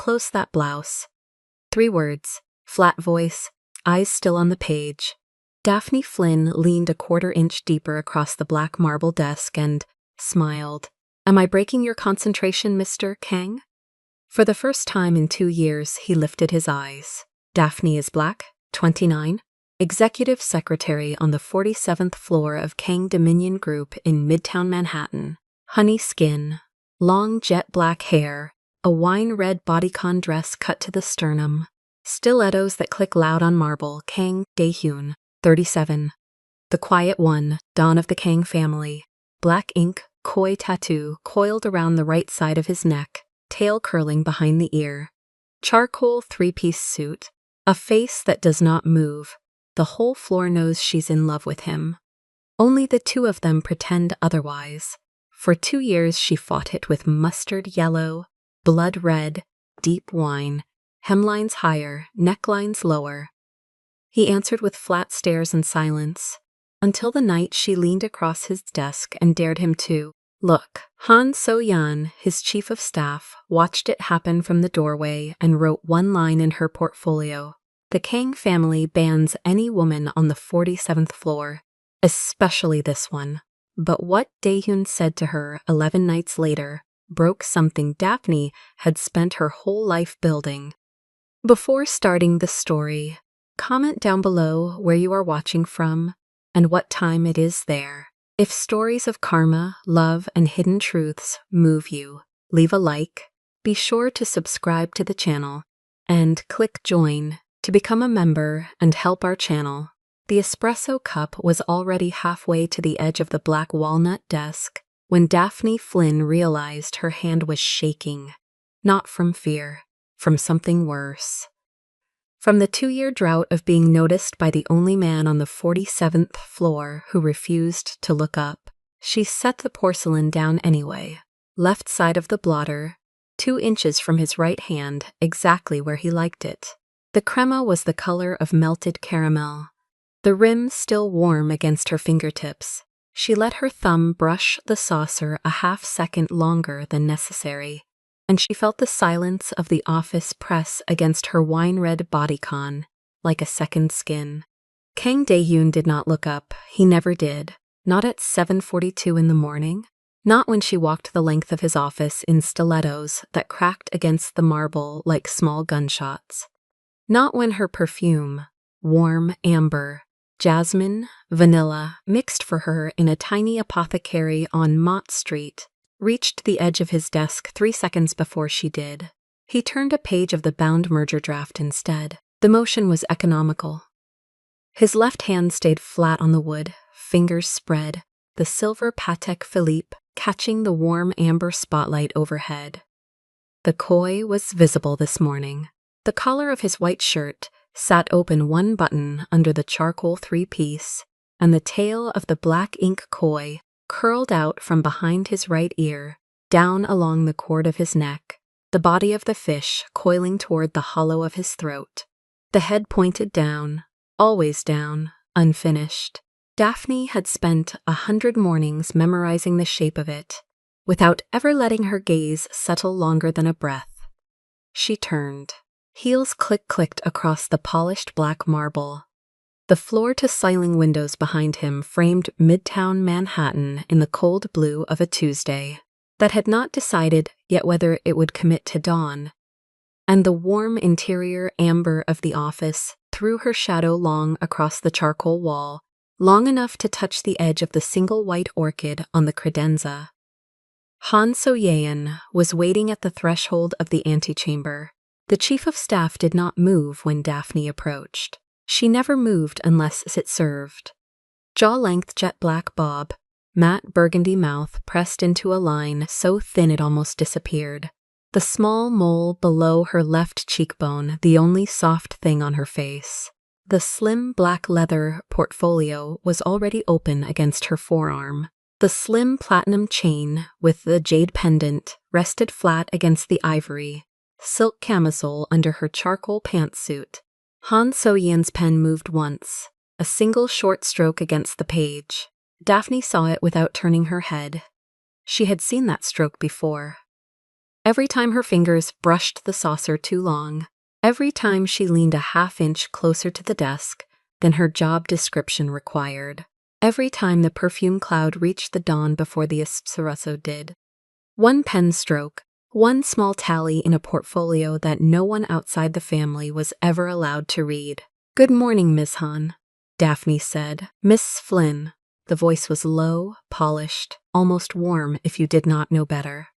close that blouse. 3 words, flat voice, eyes still on the page. Daphne Flynn leaned a 1/4 inch deeper across the black marble desk and smiled. Am I breaking your concentration, Mr. Kang? For the first time in 2 years, he lifted his eyes. Daphne is black, 29, executive secretary on the 47th floor of Kang Dominion Group in Midtown Manhattan. Honey skin, long jet black hair, a wine-red bodycon dress cut to the sternum, stilettos that click loud on marble. Kang Dae-hyun, 37. The quiet one, Dawn of the Kang family. Black ink, koi tattoo coiled around the right side of his neck, tail curling behind the ear. Charcoal 3-piece suit, a face that does not move. The whole floor knows she's in love with him. Only the 2 of them pretend otherwise. For 2 years she fought it with mustard yellow, blood red, deep wine, hemlines higher, necklines lower. He answered with flat stares and silence, until the night she leaned across his desk and dared him to look. Han So-yeon, his chief of staff, watched it happen from the doorway and wrote 1 line in her portfolio. The Kang family bans any woman on the 47th floor, especially this one. But what Dae-hyun said to her 11 nights later broke something Daphne had spent her whole life building. Before starting the story, comment down below where you are watching from and what time it is there. If stories of karma, love, and hidden truths move you, leave a like, be sure to subscribe to the channel, and click join to become a member and help our channel. The espresso cup was already halfway to the edge of the black walnut desk when Daphne Flynn realized her hand was shaking, not from fear, from something worse. From the 2-year drought of being noticed by the only man on the 47th floor who refused to look up, she set the porcelain down anyway, left side of the blotter, 2 inches from his right hand, exactly where he liked it. The crema was the color of melted caramel, the rim still warm against her fingertips. She let her thumb brush the saucer a half second longer than necessary, and she felt the silence of the office press against her wine-red bodycon, like a second skin. Kang Dae-hyun did not look up. He never did. Not at 7:42 in the morning. Not when she walked the length of his office in stilettos that cracked against the marble like small gunshots. Not when her perfume, warm amber, jasmine, vanilla, mixed for her in a tiny apothecary on Mott Street, reached the edge of his desk 3 seconds before she did. He turned a page of the bound merger draft instead. The motion was economical. His left hand stayed flat on the wood, fingers spread, the silver Patek Philippe catching the warm amber spotlight overhead. The koi was visible this morning. The collar of his white shirt sat open 1 button under the charcoal 3-piece, and the tail of the black ink koi curled out from behind his right ear, down along the cord of his neck, the body of the fish coiling toward the hollow of his throat. The head pointed down, always down, unfinished. Daphne had spent 100 mornings memorizing the shape of it, without ever letting her gaze settle longer than a breath. She turned. Heels clicked across the polished black marble. The floor-to-ceiling windows behind him framed Midtown Manhattan in the cold blue of a Tuesday that had not decided yet whether it would commit to dawn, and the warm interior amber of the office threw her shadow long across the charcoal wall, long enough to touch the edge of the single white orchid on the credenza. Han So-yeon was waiting at the threshold of the antechamber. The chief of staff did not move when Daphne approached. She never moved unless it served. Jaw-length jet-black bob, matte burgundy mouth pressed into a line so thin it almost disappeared. The small mole below her left cheekbone, the only soft thing on her face. The slim black leather portfolio was already open against her forearm. The slim platinum chain with the jade pendant rested flat against the ivory, silk camisole under her charcoal pantsuit. Han So-yeon's pen moved once, a single short stroke against the page. Daphne saw it without turning her head. She had seen that stroke before. Every time her fingers brushed the saucer too long, every time she leaned a half-inch closer to the desk than her job description required, every time the perfume cloud reached the dawn before the espresso did. One pen stroke, one small tally in a portfolio that no one outside the family was ever allowed to read. "Good morning, Miss Hahn," Daphne said. "Miss Flynn." The voice was low, polished, almost warm if you did not know better.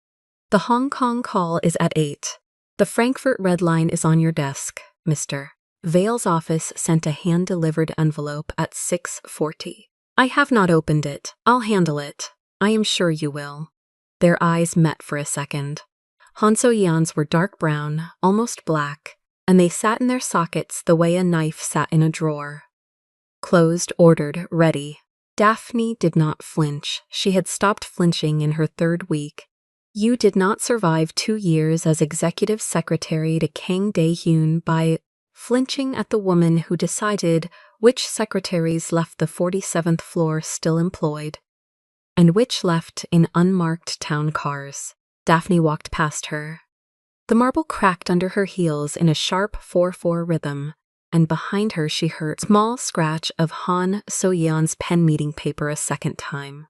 "The Hong Kong call is at 8. The Frankfurt Red Line is on your desk, Mr. Vale's office sent a hand-delivered envelope at 6:40. I have not opened it. I'll handle it. I am sure you will." Their eyes met for a second. Han So-yeon's were dark brown, almost black, and they sat in their sockets the way a knife sat in a drawer. Closed, ordered, ready. Daphne did not flinch. She had stopped flinching in her 3rd week. You did not survive 2 years as executive secretary to Kang Dae-hyun by flinching at the woman who decided which secretaries left the 47th floor still employed, and which left in unmarked town cars. Daphne walked past her. The marble cracked under her heels in a sharp 4/4 rhythm, and behind her she heard a small scratch of Han So-yeon's pen meeting paper a second time.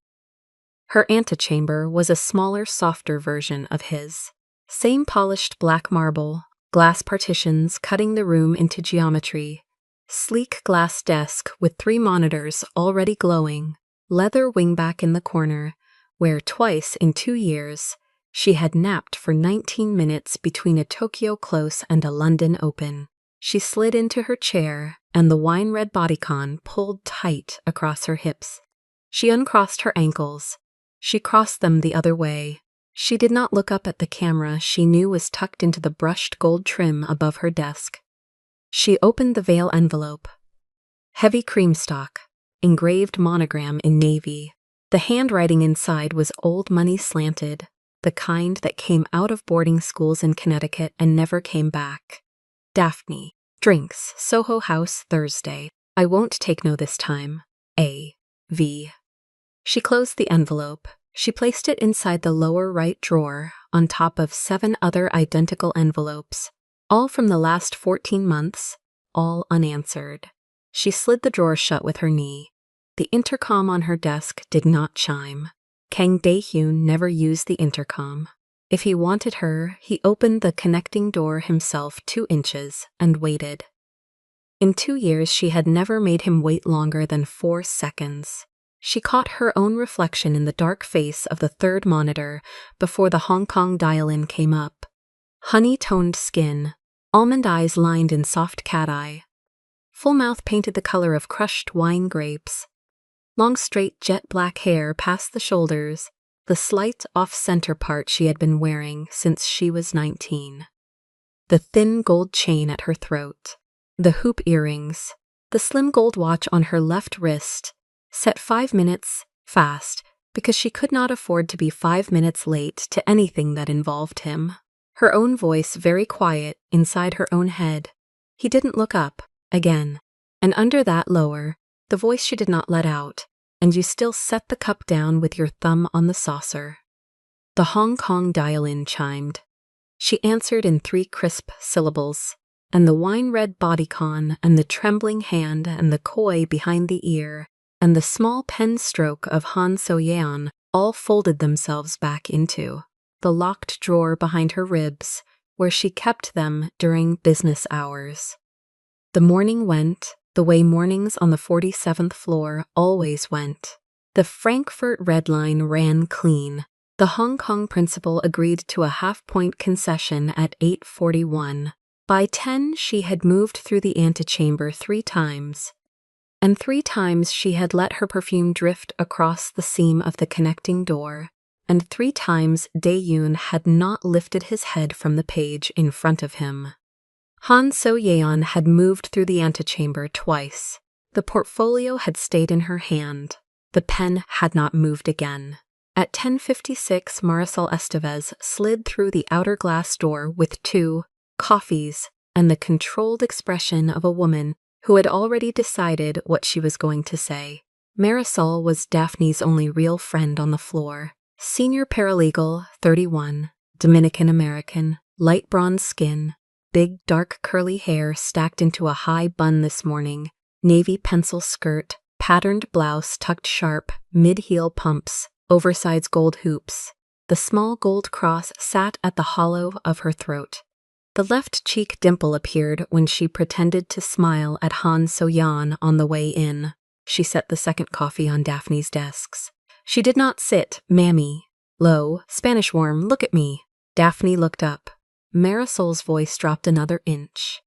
Her antechamber was a smaller, softer version of his. Same polished black marble, glass partitions cutting the room into geometry, sleek glass desk with 3 monitors already glowing, leather wingback in the corner, where twice in 2 years she had napped for 19 minutes between a Tokyo close and a London open. She slid into her chair, and the wine-red bodycon pulled tight across her hips. She uncrossed her ankles. She crossed them the other way. She did not look up at the camera she knew was tucked into the brushed gold trim above her desk. She opened the Vale envelope. Heavy cream stock, engraved monogram in navy. The handwriting inside was old money slanted, the kind that came out of boarding schools in Connecticut and never came back. Daphne, drinks, Soho House, Thursday. I won't take no this time. A.V. She closed the envelope. She placed it inside the lower right drawer, on top of 7 other identical envelopes, all from the last 14 months, all unanswered. She slid the drawer shut with her knee. The intercom on her desk did not chime. Kang Dae-hyun never used the intercom. If he wanted her, he opened the connecting door himself 2 inches and waited. In 2 years, she had never made him wait longer than 4 seconds. She caught her own reflection in the dark face of the 3rd monitor before the Hong Kong dial-in came up. Honey-toned skin, almond eyes lined in soft cat-eye, full mouth painted the color of crushed wine grapes, long straight jet-black hair past the shoulders, the slight off-center part she had been wearing since she was 19. The thin gold chain at her throat, the hoop earrings, the slim gold watch on her left wrist, set 5 minutes fast because she could not afford to be 5 minutes late to anything that involved him. Her own voice very quiet inside her own head. He didn't look up, again, and under that lower, the voice she did not let out, and you still set the cup down with your thumb on the saucer. The Hong Kong dial-in chimed. She answered in 3 crisp syllables, and the wine-red bodycon and the trembling hand and the koi behind the ear and the small pen stroke of Han So-yeon all folded themselves back into the locked drawer behind her ribs, where she kept them during business hours. The morning went the way mornings on the 47th floor always went. The Frankfurt Red Line ran clean. The Hong Kong principal agreed to a half-point concession at 8:41. By 10, she had moved through the antechamber 3 times. And 3 times she had let her perfume drift across the seam of the connecting door, and 3 times Dae-hyun had not lifted his head from the page in front of him. Han So-yeon had moved through the antechamber twice. The portfolio had stayed in her hand. The pen had not moved again. At 10:56, Marisol Estevez slid through the outer glass door with 2 coffees and the controlled expression of a woman who had already decided what she was going to say. Marisol was Daphne's only real friend on the floor. Senior paralegal, 31, Dominican American, light bronze skin, big dark curly hair stacked into a high bun this morning, navy pencil skirt, patterned blouse tucked sharp, mid-heel pumps, oversized gold hoops. The small gold cross sat at the hollow of her throat. The left cheek dimple appeared when she pretended to smile at Han So-yeon on the way in. She set the second coffee on Daphne's desks. She did not sit, mammy. Low, Spanish warm, look at me. Daphne looked up. Marisol's voice dropped another inch.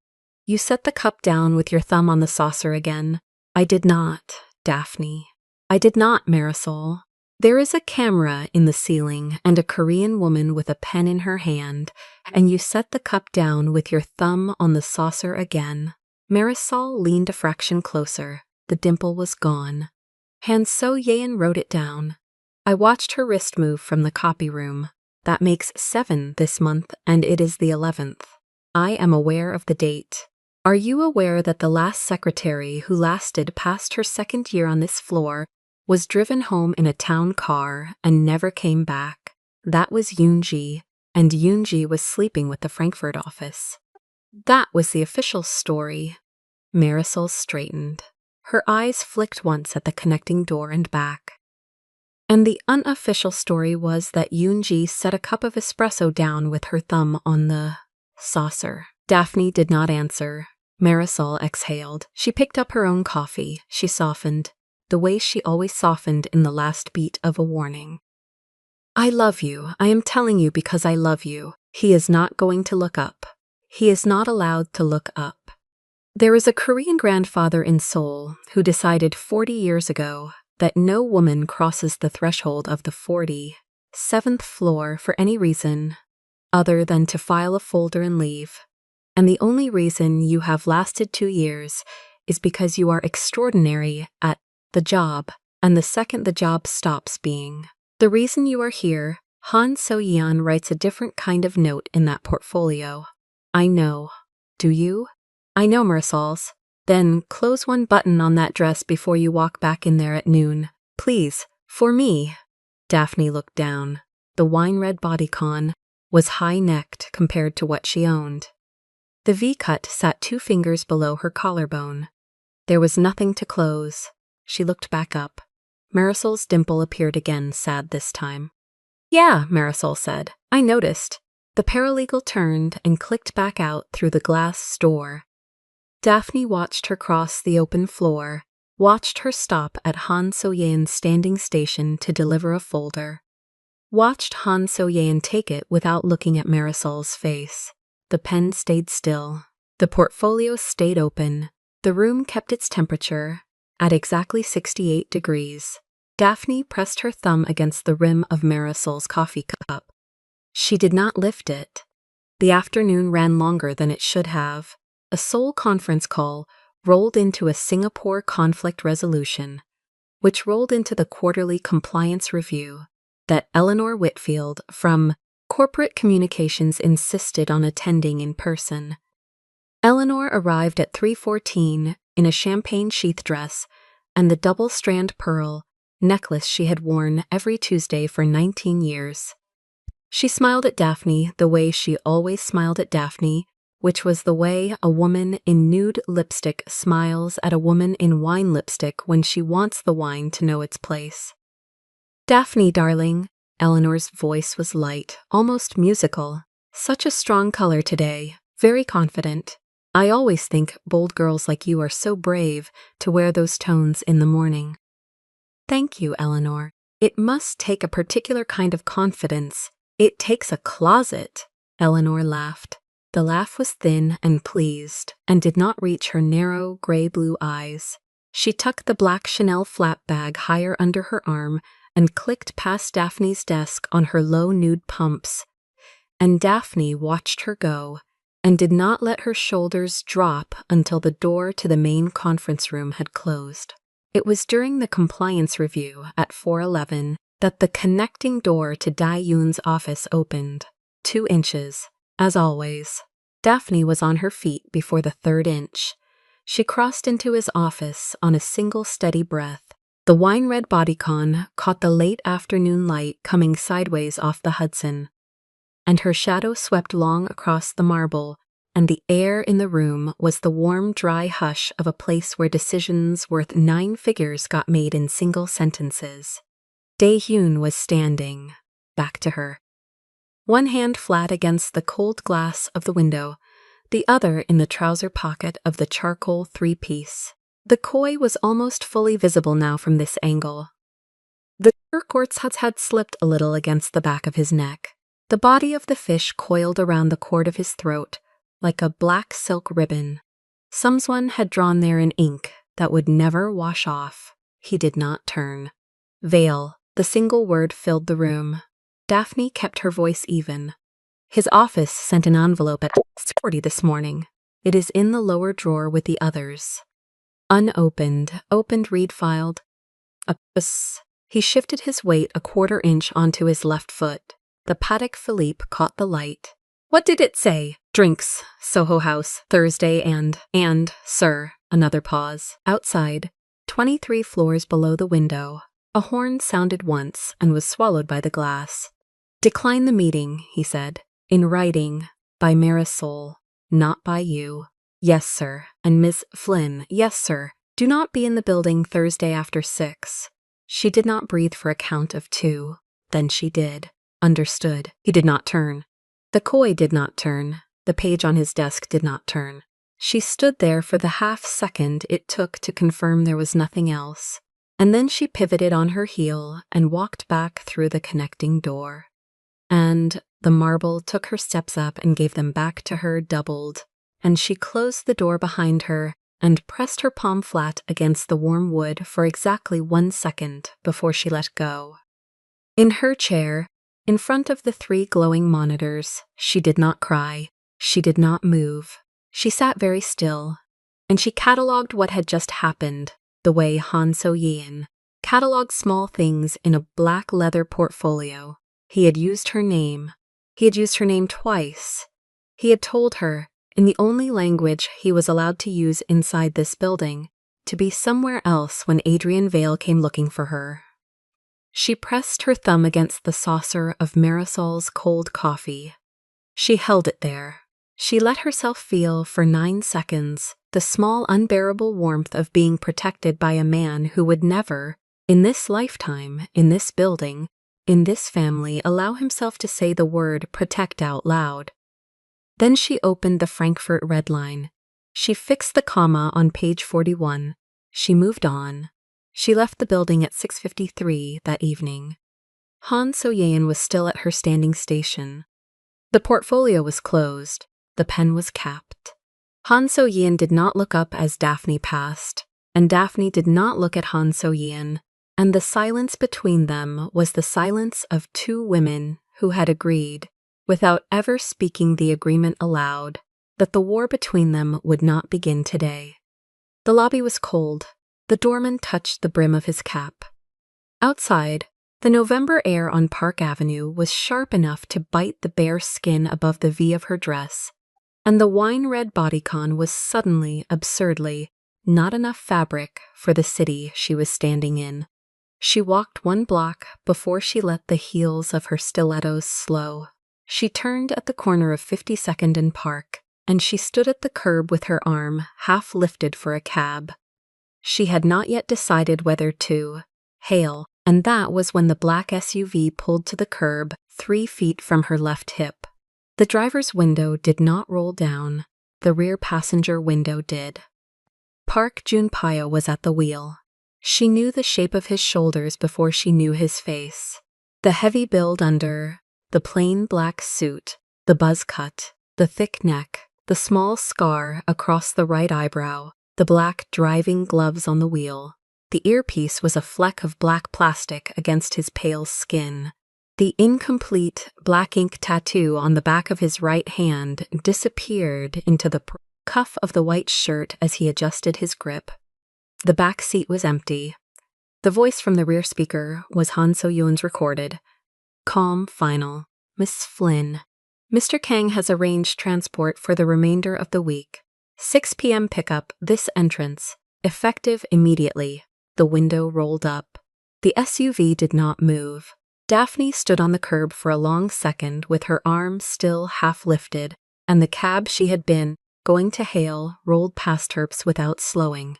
You set the cup down with your thumb on the saucer again. I did not, Daphne. I did not, Marisol. There is a camera in the ceiling and a Korean woman with a pen in her hand, and you set the cup down with your thumb on the saucer again. Marisol leaned a fraction closer. The dimple was gone. Han So-yeon wrote it down. I watched her wrist move from the copy room. That makes 7 this month, and it is the 11th. I am aware of the date. Are you aware that the last secretary who lasted past her second year on this floor was driven home in a town car and never came back? That was Yoonji, and Yoonji was sleeping with the Frankfurt office. That was the official story. Marisol straightened. Her eyes flicked once at the connecting door and back. And the unofficial story was that Yoonji set a cup of espresso down with her thumb on the saucer. Daphne did not answer. Marisol exhaled. She picked up her own coffee. She softened, the way she always softened in the last beat of a warning. I love you. I am telling you because I love you. He is not going to look up. He is not allowed to look up. There is a Korean grandfather in Seoul who decided 40 years ago that no woman crosses the threshold of the 47th floor for any reason other than to file a folder and leave. And the only reason you have lasted 2 years is because you are extraordinary at the job, and the second the job stops being the reason you are here, Han So-yeon writes a different kind of note in that portfolio. I know. Do you? I know, Marisol's. Then close one button on that dress before you walk back in there at noon. Please, for me. Daphne looked down. The wine-red bodycon was high-necked compared to what she owned. The V-cut sat 2 fingers below her collarbone. There was nothing to close. She looked back up. Marisol's dimple appeared again, sad this time. Yeah, Marisol said. I noticed. The paralegal turned and clicked back out through the glass door. Daphne watched her cross the open floor, watched her stop at Han So-yeon's standing station to deliver a folder. Watched Han So-yeon take it without looking at Marisol's face. The pen stayed still. The portfolio stayed open. The room kept its temperature at exactly 68 degrees. Daphne pressed her thumb against the rim of Marisol's coffee cup. She did not lift it. The afternoon ran longer than it should have. A Seoul conference call rolled into a Singapore conflict resolution, which rolled into the quarterly compliance review that Eleanor Whitfield from Corporate Communications insisted on attending in person. Eleanor arrived at 3:14 in a champagne sheath dress and the double-strand pearl necklace she had worn every Tuesday for 19 years. She smiled at Daphne the way she always smiled at Daphne, which was the way a woman in nude lipstick smiles at a woman in wine lipstick when she wants the wine to know its place. Daphne, darling. Eleanor's voice was light, almost musical. Such a strong color today, very confident. I always think bold girls like you are so brave to wear those tones in the morning. Thank you, Eleanor. It must take a particular kind of confidence. It takes a closet. Eleanor laughed. The laugh was thin and pleased, and did not reach her narrow, gray-blue eyes. She tucked the black Chanel flap bag higher under her arm and clicked past Daphne's desk on her low nude pumps. And Daphne watched her go, and did not let her shoulders drop until the door to the main conference room had closed. It was during the compliance review at 4:11 that the connecting door to Dae-yoon's office opened. 2 inches. As always, Daphne was on her feet before the 3rd inch. She crossed into his office on a single steady breath. The wine-red bodycon caught the late afternoon light coming sideways off the Hudson. and her shadow swept long across the marble, and the air in the room was the warm, dry hush of a place where decisions worth 9 figures got made in single sentences. Dae-hyun was standing, back to her, one hand flat against the cold glass of the window, the other in the trouser pocket of the charcoal 3-piece. The koi was almost fully visible now from this angle. The turquoise had slipped a little against the back of his neck. The body of the fish coiled around the cord of his throat like a black silk ribbon. Someone had drawn there in ink that would never wash off. He did not turn. Veil, the single word filled the room. Daphne kept her voice even. His office sent an envelope at 6:40 this morning. It is in the lower drawer with the others. Unopened, opened read filed. He shifted his weight a 1/4 inch onto his left foot. The Patek Philippe caught the light. What did it say? Drinks, Soho House, Thursday and, sir, another pause. Outside, 23 floors below the window, a horn sounded once and was swallowed by the glass. Decline the meeting, he said. In writing, by Marisol, not by you. Yes, sir. And Miss Flynn, yes, sir. Do not be in the building Thursday after 6. She did not breathe for a count of 2. Then she did. Understood. He did not turn. The koi did not turn. The page on his desk did not turn. She stood there for the half-second it took to confirm there was nothing else, and then she pivoted on her heel and walked back through the connecting door. And the marble took her steps up and gave them back to her doubled, and she closed the door behind her and pressed her palm flat against the warm wood for exactly 1 second before she let go. In her chair, in front of the 3 glowing monitors, she did not cry, she did not move. She sat very still, and she catalogued what had just happened, the way Han So-yeon catalogued small things in a black leather portfolio. He had used her name. He had used her name twice. He had told her, in the only language he was allowed to use inside this building, to be somewhere else when Adrian Vale came looking for her. She pressed her thumb against the saucer of Marisol's cold coffee. She held it there. She let herself feel for 9 seconds the small unbearable warmth of being protected by a man who would never, in this lifetime, in this building, in this family, allow himself to say the word protect out loud. Then she opened the Frankfurt Red Line. She fixed the comma on page 41. She moved on. She left the building at 6:53 that evening. Han So-yeon was still at her standing station. The portfolio was closed. The pen was capped. Han So-yeon did not look up as Daphne passed, and Daphne did not look at Han So-yeon, and the silence between them was the silence of 2 women who had agreed, without ever speaking the agreement aloud, that the war between them would not begin today. The lobby was cold. The doorman touched the brim of his cap. Outside, the November air on Park Avenue was sharp enough to bite the bare skin above the V of her dress, and the wine-red bodycon was suddenly, absurdly, not enough fabric for the city she was standing in. She walked 1 block before she let the heels of her stilettos slow. She turned at the corner of 52nd and Park, and she stood at the curb with her arm half lifted for a cab. She had not yet decided whether to hail, and that was when the black SUV pulled to the curb 3 feet from her left hip. The driver's window did not roll down. The rear passenger window did. Park Jun-pyo was at the wheel. She knew the shape of his shoulders before she knew his face. The heavy build under, the plain black suit, the buzz cut, the thick neck, the small scar across the right eyebrow, the black driving gloves on the wheel. The earpiece was a fleck of black plastic against his pale skin. The incomplete black ink tattoo on the back of his right hand disappeared into the cuff of the white shirt as he adjusted his grip. The back seat was empty. The voice from the rear speaker was Han So-yeon's recorded. Calm, final. Miss Flynn. Mr. Kang has arranged transport for the remainder of the week. 6 p.m. pickup, this entrance. Effective immediately. The window rolled up. The SUV did not move. Daphne stood on the curb for a long second with her arm still half lifted, and the cab she had been going to hail rolled past her without slowing.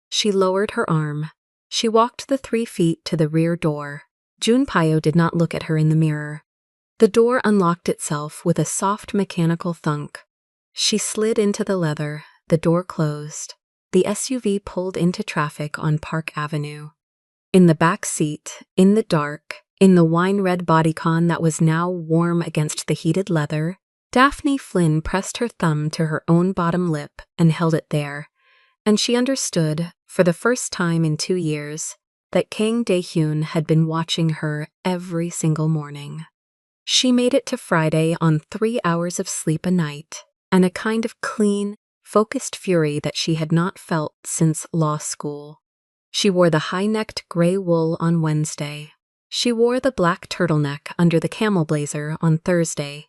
She lowered her arm. She walked the 3 feet to the rear door. Junpyo did not look at her in the mirror. The door unlocked itself with a soft mechanical thunk. She slid into the leather. The door closed. The SUV pulled into traffic on Park Avenue. In the back seat, in the dark, in the wine-red bodycon that was now warm against the heated leather, Daphne Flynn pressed her thumb to her own bottom lip and held it there, and she understood, for the first time in 2 years, that Kang Dae-hyun had been watching her every single morning. She made it to Friday on 3 hours of sleep a night, and a kind of clean, focused fury that she had not felt since law school. She wore the high-necked gray wool on Wednesday. She wore the black turtleneck under the camel blazer on Thursday.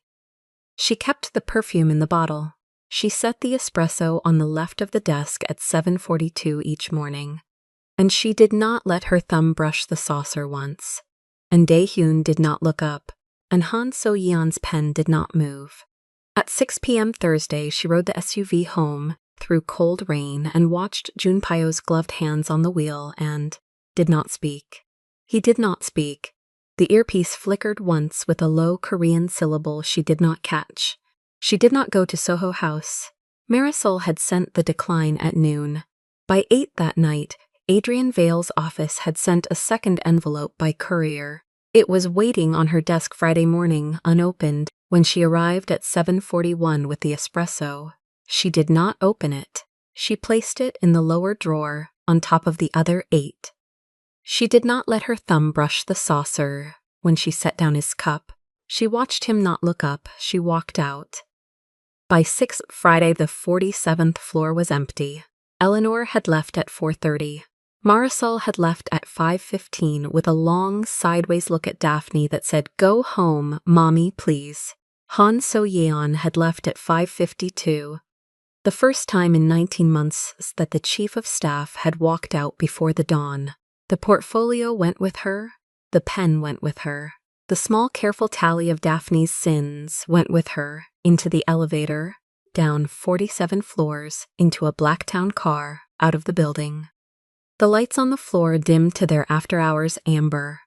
She kept the perfume in the bottle. She set the espresso on the left of the desk at 7:42 each morning. And she did not let her thumb brush the saucer once. And Dae-hyun did not look up, and Han So-yeon's pen did not move. At 6 p.m. Thursday, she rode the SUV home through cold rain and watched Junpyo's gloved hands on the wheel and did not speak. He did not speak. The earpiece flickered once with a low Korean syllable she did not catch. She did not go to Soho House. Marisol had sent the decline at noon. By 8 that night, Adrian Vale's office had sent a second envelope by courier. It was waiting on her desk Friday morning, unopened, when she arrived at 7:41 with the espresso. She did not open it. She placed it in the lower drawer, on top of the other 8. She did not let her thumb brush the saucer. When she set down his cup, she watched him not look up. She walked out. By 6 Friday, the 47th floor was empty. Eleanor had left at 4:30. Marisol had left at 5:15 with a long, sideways look at Daphne that said, "Go home, mommy, please." Han So-yeon had left at 5:52. The first time in 19 months that the chief of staff had walked out before the dawn. The portfolio went with her. The pen went with her. The small, careful tally of Daphne's sins went with her into the elevator, down 47 floors, into a Blacktown car, out of the building. The lights on the floor dimmed to their after-hours amber.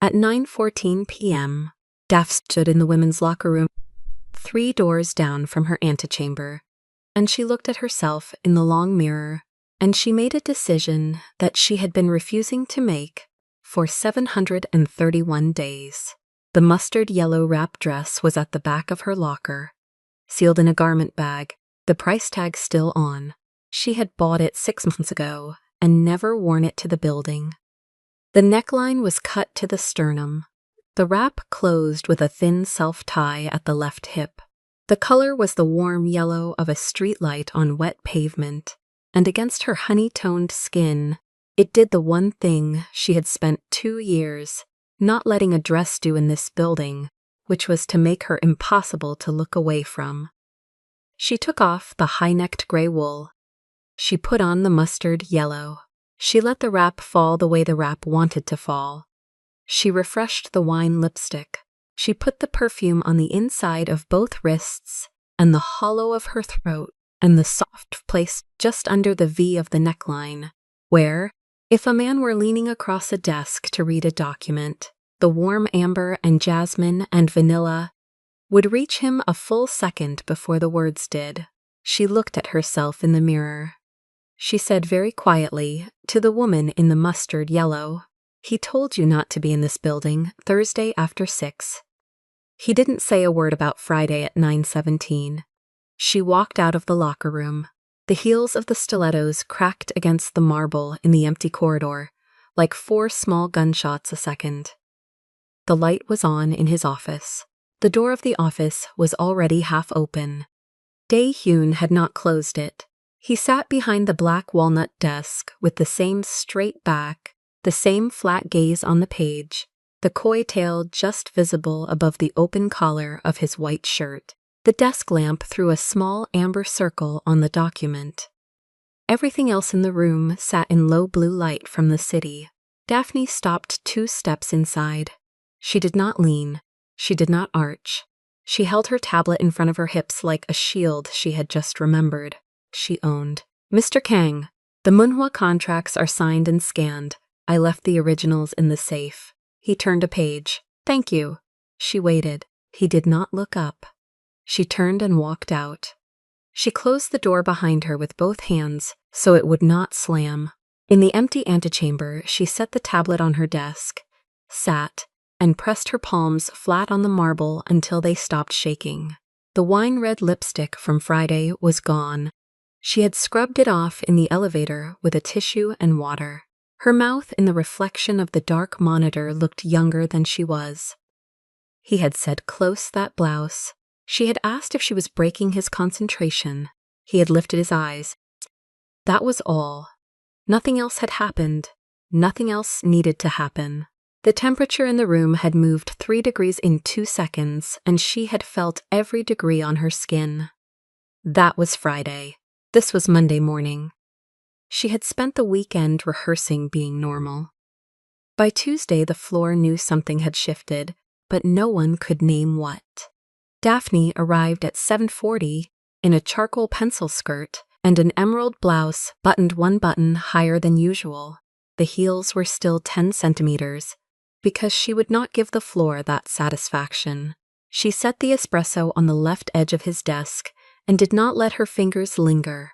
At 9:14 p.m., Daph stood in the women's locker room, 3 doors down from her antechamber, and she looked at herself in the long mirror, and she made a decision that she had been refusing to make for 731 days. The mustard yellow wrap dress was at the back of her locker, sealed in a garment bag, the price tag still on. She had bought it 6 months ago and never worn it to the building. The neckline was cut to the sternum. The wrap closed with a thin self-tie at the left hip. The color was the warm yellow of a streetlight on wet pavement, and against her honey-toned skin, it did the one thing she had spent 2 years not letting a dress do in this building, which was to make her impossible to look away from. She took off the high-necked gray wool. She put on the mustard yellow. She let the wrap fall the way the wrap wanted to fall. She refreshed the wine lipstick. She put the perfume on the inside of both wrists and the hollow of her throat and the soft place just under the V of the neckline, where, if a man were leaning across a desk to read a document, the warm amber and jasmine and vanilla would reach him a full second before the words did. She looked at herself in the mirror. She said very quietly to the woman in the mustard yellow, "He told you not to be in this building Thursday after 6. He didn't say a word about Friday at 9:17. She walked out of the locker room. The heels of the stilettos cracked against the marble in the empty corridor, like 4 small gunshots a second. The light was on in his office. The door of the office was already half open. Dae-hyun had not closed it. He sat behind the black walnut desk with the same straight back, the same flat gaze on the page, the coy tail just visible above the open collar of his white shirt. The desk lamp threw a small amber circle on the document. Everything else in the room sat in low blue light from the city. Daphne stopped 2 steps inside. She did not lean. She did not arch. She held her tablet in front of her hips like a shield she had just remembered. She owned. Mr. Kang, the Munhua contracts are signed and scanned. I left the originals in the safe. He turned a page. Thank you. She waited. He did not look up. She turned and walked out. She closed the door behind her with both hands so it would not slam. In the empty antechamber, she set the tablet on her desk, sat, and pressed her palms flat on the marble until they stopped shaking. The wine-red lipstick from Friday was gone. She had scrubbed it off in the elevator with a tissue and water. Her mouth in the reflection of the dark monitor looked younger than she was. He had said close that blouse. She had asked if she was breaking his concentration. He had lifted his eyes. That was all. Nothing else had happened. Nothing else needed to happen. The temperature in the room had moved 3 degrees in 2 seconds, and she had felt every degree on her skin. That was Friday. This was Monday morning. She had spent the weekend rehearsing being normal. By Tuesday, the floor knew something had shifted, but no one could name what. Daphne arrived at 7:40 in a charcoal pencil skirt and an emerald blouse buttoned 1 button higher than usual. The heels were still 10 centimeters, because she would not give the floor that satisfaction. She set the espresso on the left edge of his desk and did not let her fingers linger.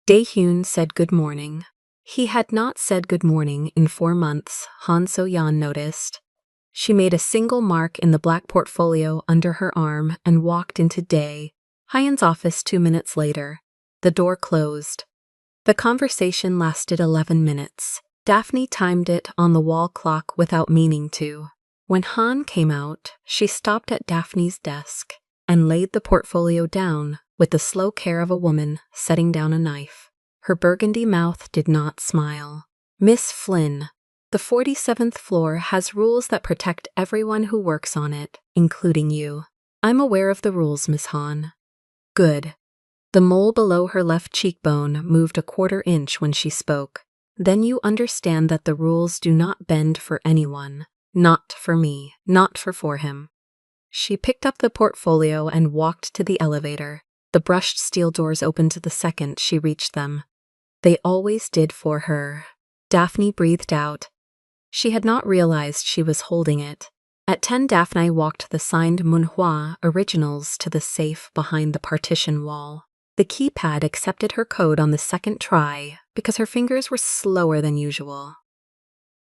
Daehyun said good morning. He had not said good morning in 4 months, Han So-yeon noticed. She made a single mark in the black portfolio under her arm and walked into Hyun's office 2 minutes later. The door closed. The conversation lasted 11 minutes. Daphne timed it on the wall clock without meaning to. When Han came out, she stopped at Daphne's desk and laid the portfolio down with the slow care of a woman setting down a knife. Her burgundy mouth did not smile. Miss Flynn, the 47th floor has rules that protect everyone who works on it, including you. I'm aware of the rules, Miss Han. Good. The mole below her left cheekbone moved a 1/4 inch when she spoke. Then you understand that the rules do not bend for anyone. Not for me, not for him. She picked up the portfolio and walked to the elevator. The brushed steel doors opened the second she reached them. They always did for her. Daphne breathed out. She had not realized she was holding it. At 10, Daphne walked the signed Munhua originals to the safe behind the partition wall. The keypad accepted her code on the 2nd try because her fingers were slower than usual.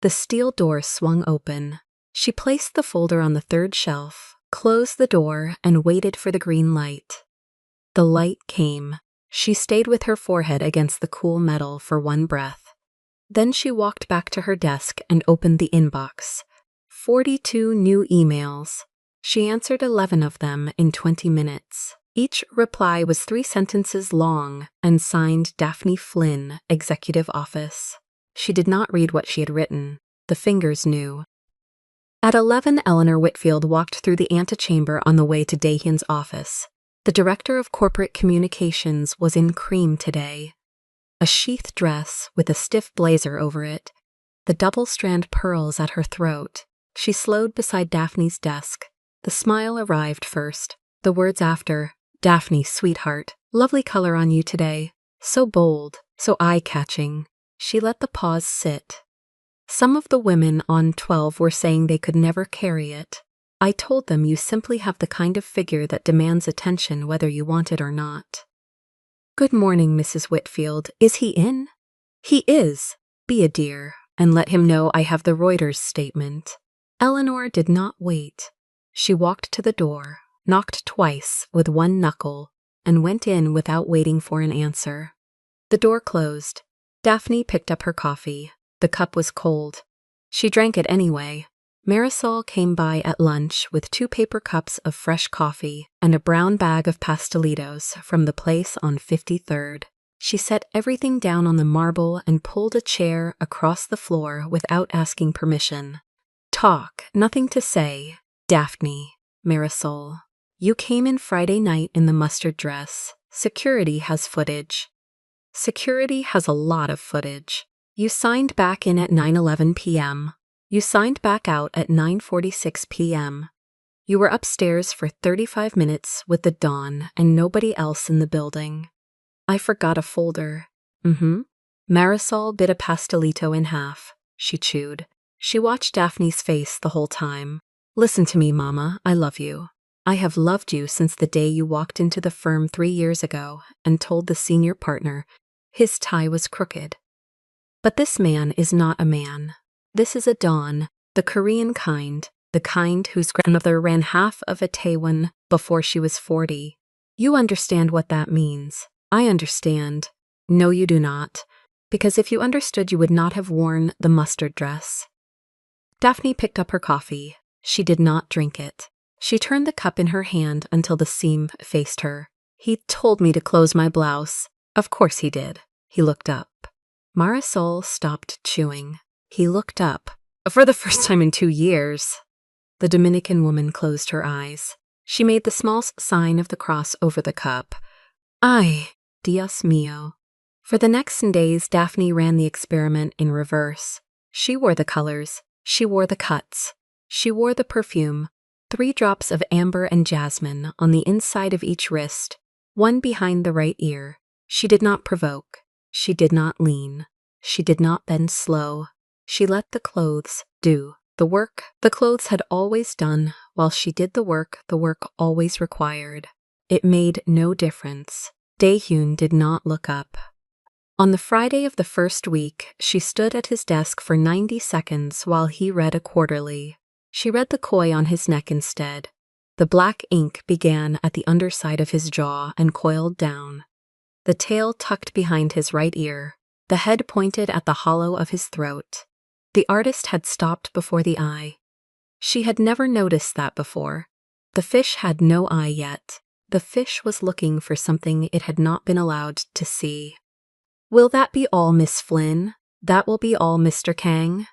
The steel door swung open. She placed the folder on the 3rd shelf, closed the door, and waited for the green light. The light came. She stayed with her forehead against the cool metal for 1 breath. Then she walked back to her desk and opened the inbox. 42 new emails. She answered 11 of them in 20 minutes. Each reply was 3 sentences long and signed Daphne Flynn, Executive Office. She did not read what she had written. The fingers knew. At 11, Eleanor Whitfield walked through the antechamber on the way to Daehyun's office. The director of corporate communications was in cream today. A sheath dress with a stiff blazer over it, the double-strand pearls at her throat. She slowed beside Daphne's desk. The smile arrived first, the words after. Daphne, sweetheart, lovely color on you today. So bold, so eye-catching. She let the pause sit. Some of the women on 12 were saying they could never carry it. I told them you simply have the kind of figure that demands attention whether you want it or not. Good morning, Mrs. Whitfield. Is he in? He is. Be a dear, and let him know I have the Reuters statement. Eleanor did not wait. She walked to the door, knocked twice with 1 knuckle, and went in without waiting for an answer. The door closed. Daphne picked up her coffee. The cup was cold. She drank it anyway. Marisol came by at lunch with 2 paper cups of fresh coffee and a brown bag of pastelitos from the place on 53rd. She set everything down on the marble and pulled a chair across the floor without asking permission. Talk, nothing to say. Daphne, Marisol. You came in Friday night in the mustard dress. Security has footage. Security has a lot of footage. You signed back in at 9:11 p.m. You signed back out at 9:46 p.m. You were upstairs for 35 minutes with the dawn and nobody else in the building. I forgot a folder. Marisol bit a pastelito in half. She chewed. She watched Daphne's face the whole time. Listen to me, Mama. I love you. I have loved you since the day you walked into the firm 3 years ago and told the senior partner his tie was crooked. But this man is not a man. This is a Don, the Korean kind, the kind whose grandmother ran half of a Taewon before she was 40. You understand what that means. I understand. No, you do not. Because if you understood, you would not have worn the mustard dress. Daphne picked up her coffee. She did not drink it. She turned the cup in her hand until the seam faced her. He told me to close my blouse. Of course he did. He looked up. Marisol stopped chewing. He looked up. For the first time in 2 years. The Dominican woman closed her eyes. She made the small sign of the cross over the cup. Ay, Dios mío. For the next days, Daphne ran the experiment in reverse. She wore the colors. She wore the cuts. She wore the perfume. 3 drops of amber and jasmine on the inside of each wrist, 1 behind the right ear. She did not provoke. She did not lean. She did not bend slow. She let the clothes do the work the clothes had always done, while she did the work always required. It made no difference. Daehyun did not look up. On the Friday of the first week, she stood at his desk for 90 seconds while he read a quarterly. She read the koi on his neck instead. The black ink began at the underside of his jaw and coiled down. The tail tucked behind his right ear. The head pointed at the hollow of his throat. The artist had stopped before the eye. She had never noticed that before. The fish had no eye yet. The fish was looking for something it had not been allowed to see. Will that be all, Miss Flynn? That will be all, Mr. Kang?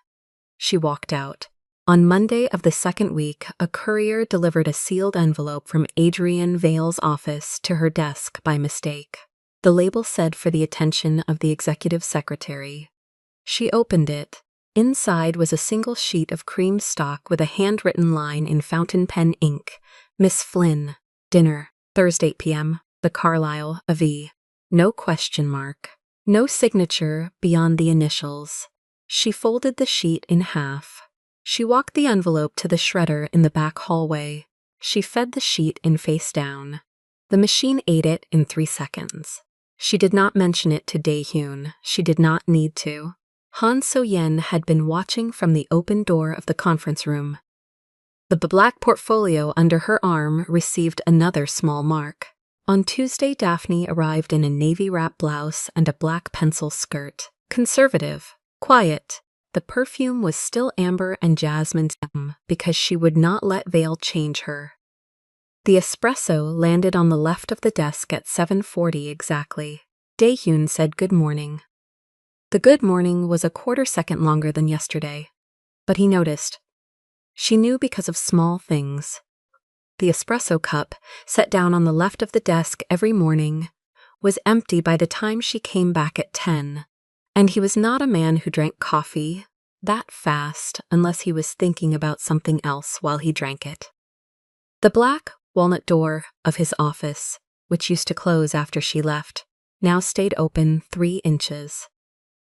She walked out. On Monday of the second week, a courier delivered a sealed envelope from Adrian Vale's office to her desk by mistake. The label said for the attention of the executive secretary. She opened it. Inside was a single sheet of cream stock with a handwritten line in fountain pen ink. Miss Flynn, dinner, Thursday p.m., the Carlisle, A.V. No question mark. No signature beyond the initials. She folded the sheet in half. She walked the envelope to the shredder in the back hallway. She fed the sheet in face down. The machine ate it in 3 seconds. She did not mention it to Daehyun. She did not need to. Han So-yen had been watching from the open door of the conference room. The black portfolio under her arm received another small mark. On Tuesday, Daphne arrived in a navy wrap blouse and a black pencil skirt. Conservative. Quiet. The perfume was still amber and jasmine because she would not let Vale change her. The espresso landed on the left of the desk at 7:40 exactly. Daehyun said good morning. The good morning was a quarter second longer than yesterday, but he noticed. She knew because of small things. The espresso cup, set down on the left of the desk every morning, was empty by the time she came back at 10. And he was not a man who drank coffee that fast unless he was thinking about something else while he drank it. The black walnut door of his office, which used to close after she left, now stayed open 3 inches.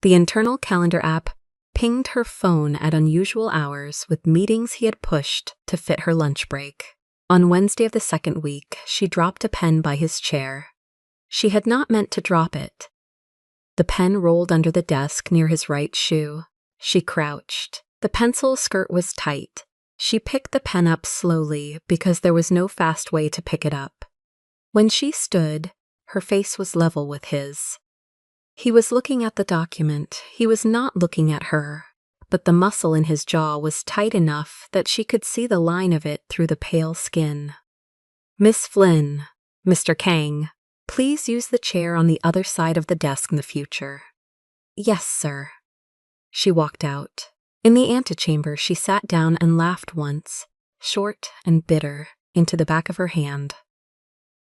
The internal calendar app pinged her phone at unusual hours with meetings he had pushed to fit her lunch break. On Wednesday of the second week, she dropped a pen by his chair. She had not meant to drop it. The pen rolled under the desk near his right shoe. She crouched. The pencil skirt was tight. She picked the pen up slowly because there was no fast way to pick it up. When she stood, her face was level with his. He was looking at the document. He was not looking at her, but the muscle in his jaw was tight enough that she could see the line of it through the pale skin. Miss Flynn, Mr. Kang, please use the chair on the other side of the desk in the future. Yes, sir. She walked out. In the antechamber, she sat down and laughed once, short and bitter, into the back of her hand.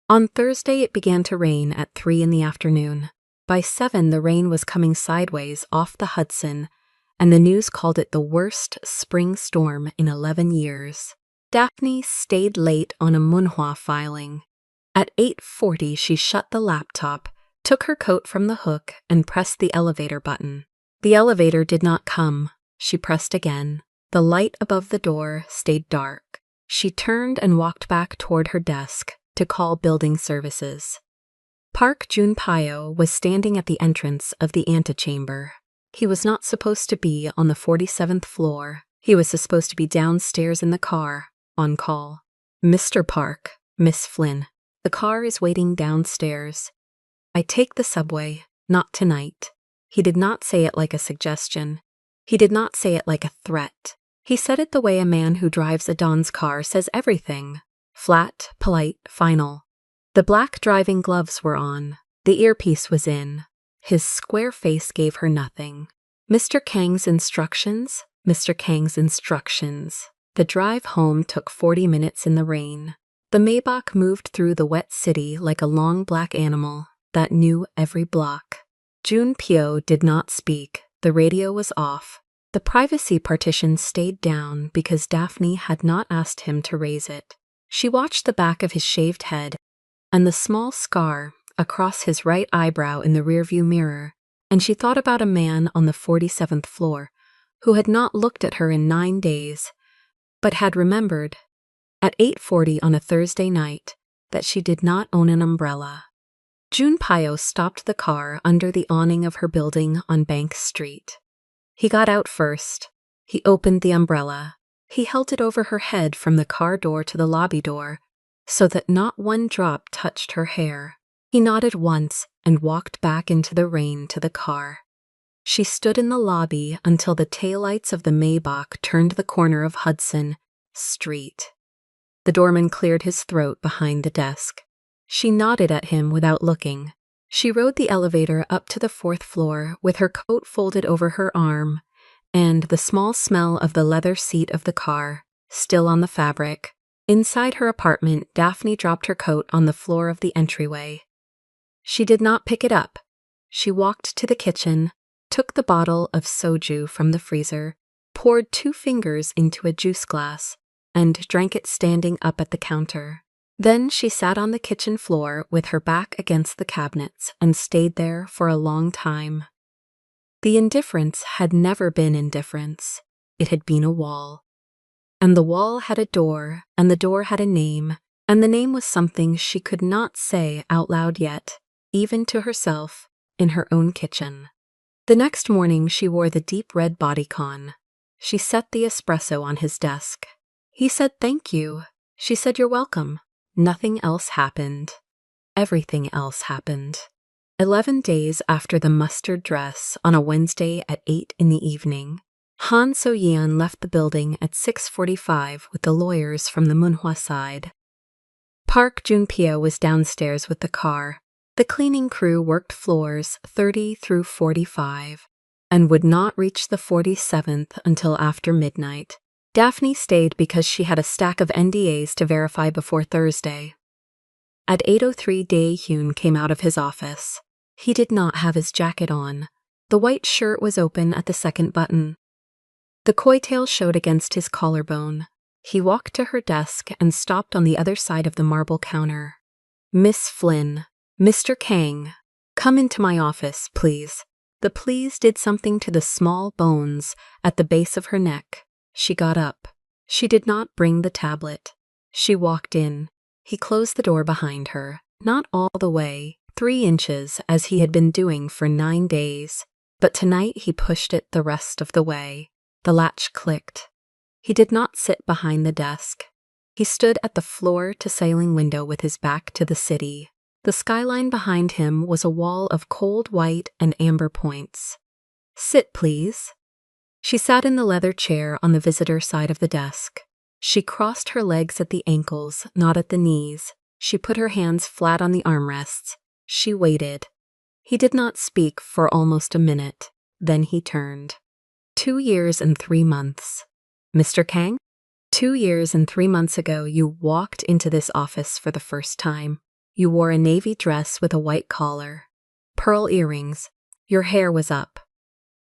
On Thursday, it began to rain at 3 in the afternoon. By 7, the rain was coming sideways off the Hudson and the news called it the worst spring storm in 11 years. Daphne stayed late on a Munhua filing. At 8:40, she shut the laptop, took her coat from the hook, and pressed the elevator button. The elevator did not come. She pressed again. The light above the door stayed dark. She turned and walked back toward her desk to call building services. Park Junpyo was standing at the entrance of the antechamber. He was not supposed to be on the 47th floor. He was supposed to be downstairs in the car, on call. "Mr. Park, Miss Flynn, the car is waiting downstairs. I take the subway, not tonight." He did not say it like a suggestion. He did not say it like a threat. He said it the way a man who drives a Don's car says everything. Flat, polite, final. The black driving gloves were on. The earpiece was in. His square face gave her nothing. Mr. Kang's instructions? Mr. Kang's instructions. The drive home took 40 minutes in the rain. The Maybach moved through the wet city like a long black animal that knew every block. Junpyo did not speak. The radio was off. The privacy partition stayed down because Daphne had not asked him to raise it. She watched the back of his shaved head and the small scar across his right eyebrow in the rearview mirror, and she thought about a man on the 47th floor who had not looked at her in 9 days, but had remembered, at 8:40 on a Thursday night, that she did not own an umbrella. Junpyo stopped the car under the awning of her building on Bank Street. He got out first. He opened the umbrella. He held it over her head from the car door to the lobby door so that not one drop touched her hair. He nodded once and walked back into the rain to the car. She stood in the lobby until the taillights of the Maybach turned the corner of Hudson Street. The doorman cleared his throat behind the desk. She nodded at him without looking. She rode the elevator up to the 4th floor with her coat folded over her arm and the small smell of the leather seat of the car still on the fabric. Inside her apartment, Daphne dropped her coat on the floor of the entryway. She did not pick it up. She walked to the kitchen, took the bottle of soju from the freezer, poured 2 fingers into a juice glass, and drank it standing up at the counter. Then she sat on the kitchen floor with her back against the cabinets and stayed there for a long time. The indifference had never been indifference. It had been a wall. And the wall had a door, and the door had a name, and the name was something she could not say out loud yet, even to herself, in her own kitchen. The next morning she wore the deep red bodycon. She set the espresso on his desk. He said thank you. She said you're welcome. Nothing else happened. Everything else happened. 11 days after the mustard dress on a Wednesday at 8 in the evening, Han So-yeon left the building at 6:45 with the lawyers from the Munhwa side. Park Junpyo was downstairs with the car. The cleaning crew worked floors 30 through 45 and would not reach the 47th until after midnight. Daphne stayed because she had a stack of NDAs to verify before Thursday. At 8:03, Dae-hyun came out of his office. He did not have his jacket on. The white shirt was open at the second button. The coattail showed against his collarbone. He walked to her desk and stopped on the other side of the marble counter. "Miss Flynn, Mr. Kang, come into my office, please." The please did something to the small bones at the base of her neck. She got up. She did not bring the tablet. She walked in. He closed the door behind her, not all the way, 3 inches, as he had been doing for 9 days, but tonight he pushed it the rest of the way. The latch clicked. He did not sit behind the desk. He stood at the floor-to-ceiling window with his back to the city. The skyline behind him was a wall of cold white and amber points. "Sit, please." She sat in the leather chair on the visitor side of the desk. She crossed her legs at the ankles, not at the knees. She put her hands flat on the armrests. She waited. He did not speak for almost a minute. Then he turned. 2 years and 3 months. "Mr. Kang? 2 years and 3 months ago, you walked into this office for the first time. You wore a navy dress with a white collar, pearl earrings. Your hair was up.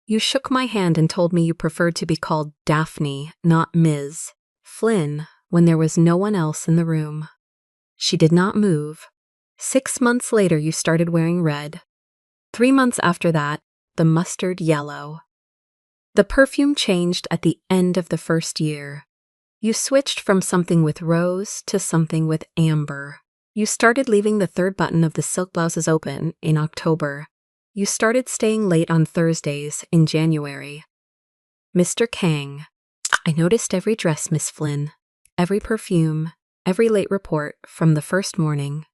You shook my hand and told me you preferred to be called Daphne, not Ms. Flynn, when there was no one else in the room. She did not move. 6 months later, you started wearing red. 3 months after that, the mustard yellow. The perfume changed at the end of the first year. You switched from something with rose to something with amber. You started leaving the third button of the silk blouses open in October. You started staying late on Thursdays in January. Mr. Kang, I noticed every dress, Miss Flynn, every perfume, every late report from the first morning.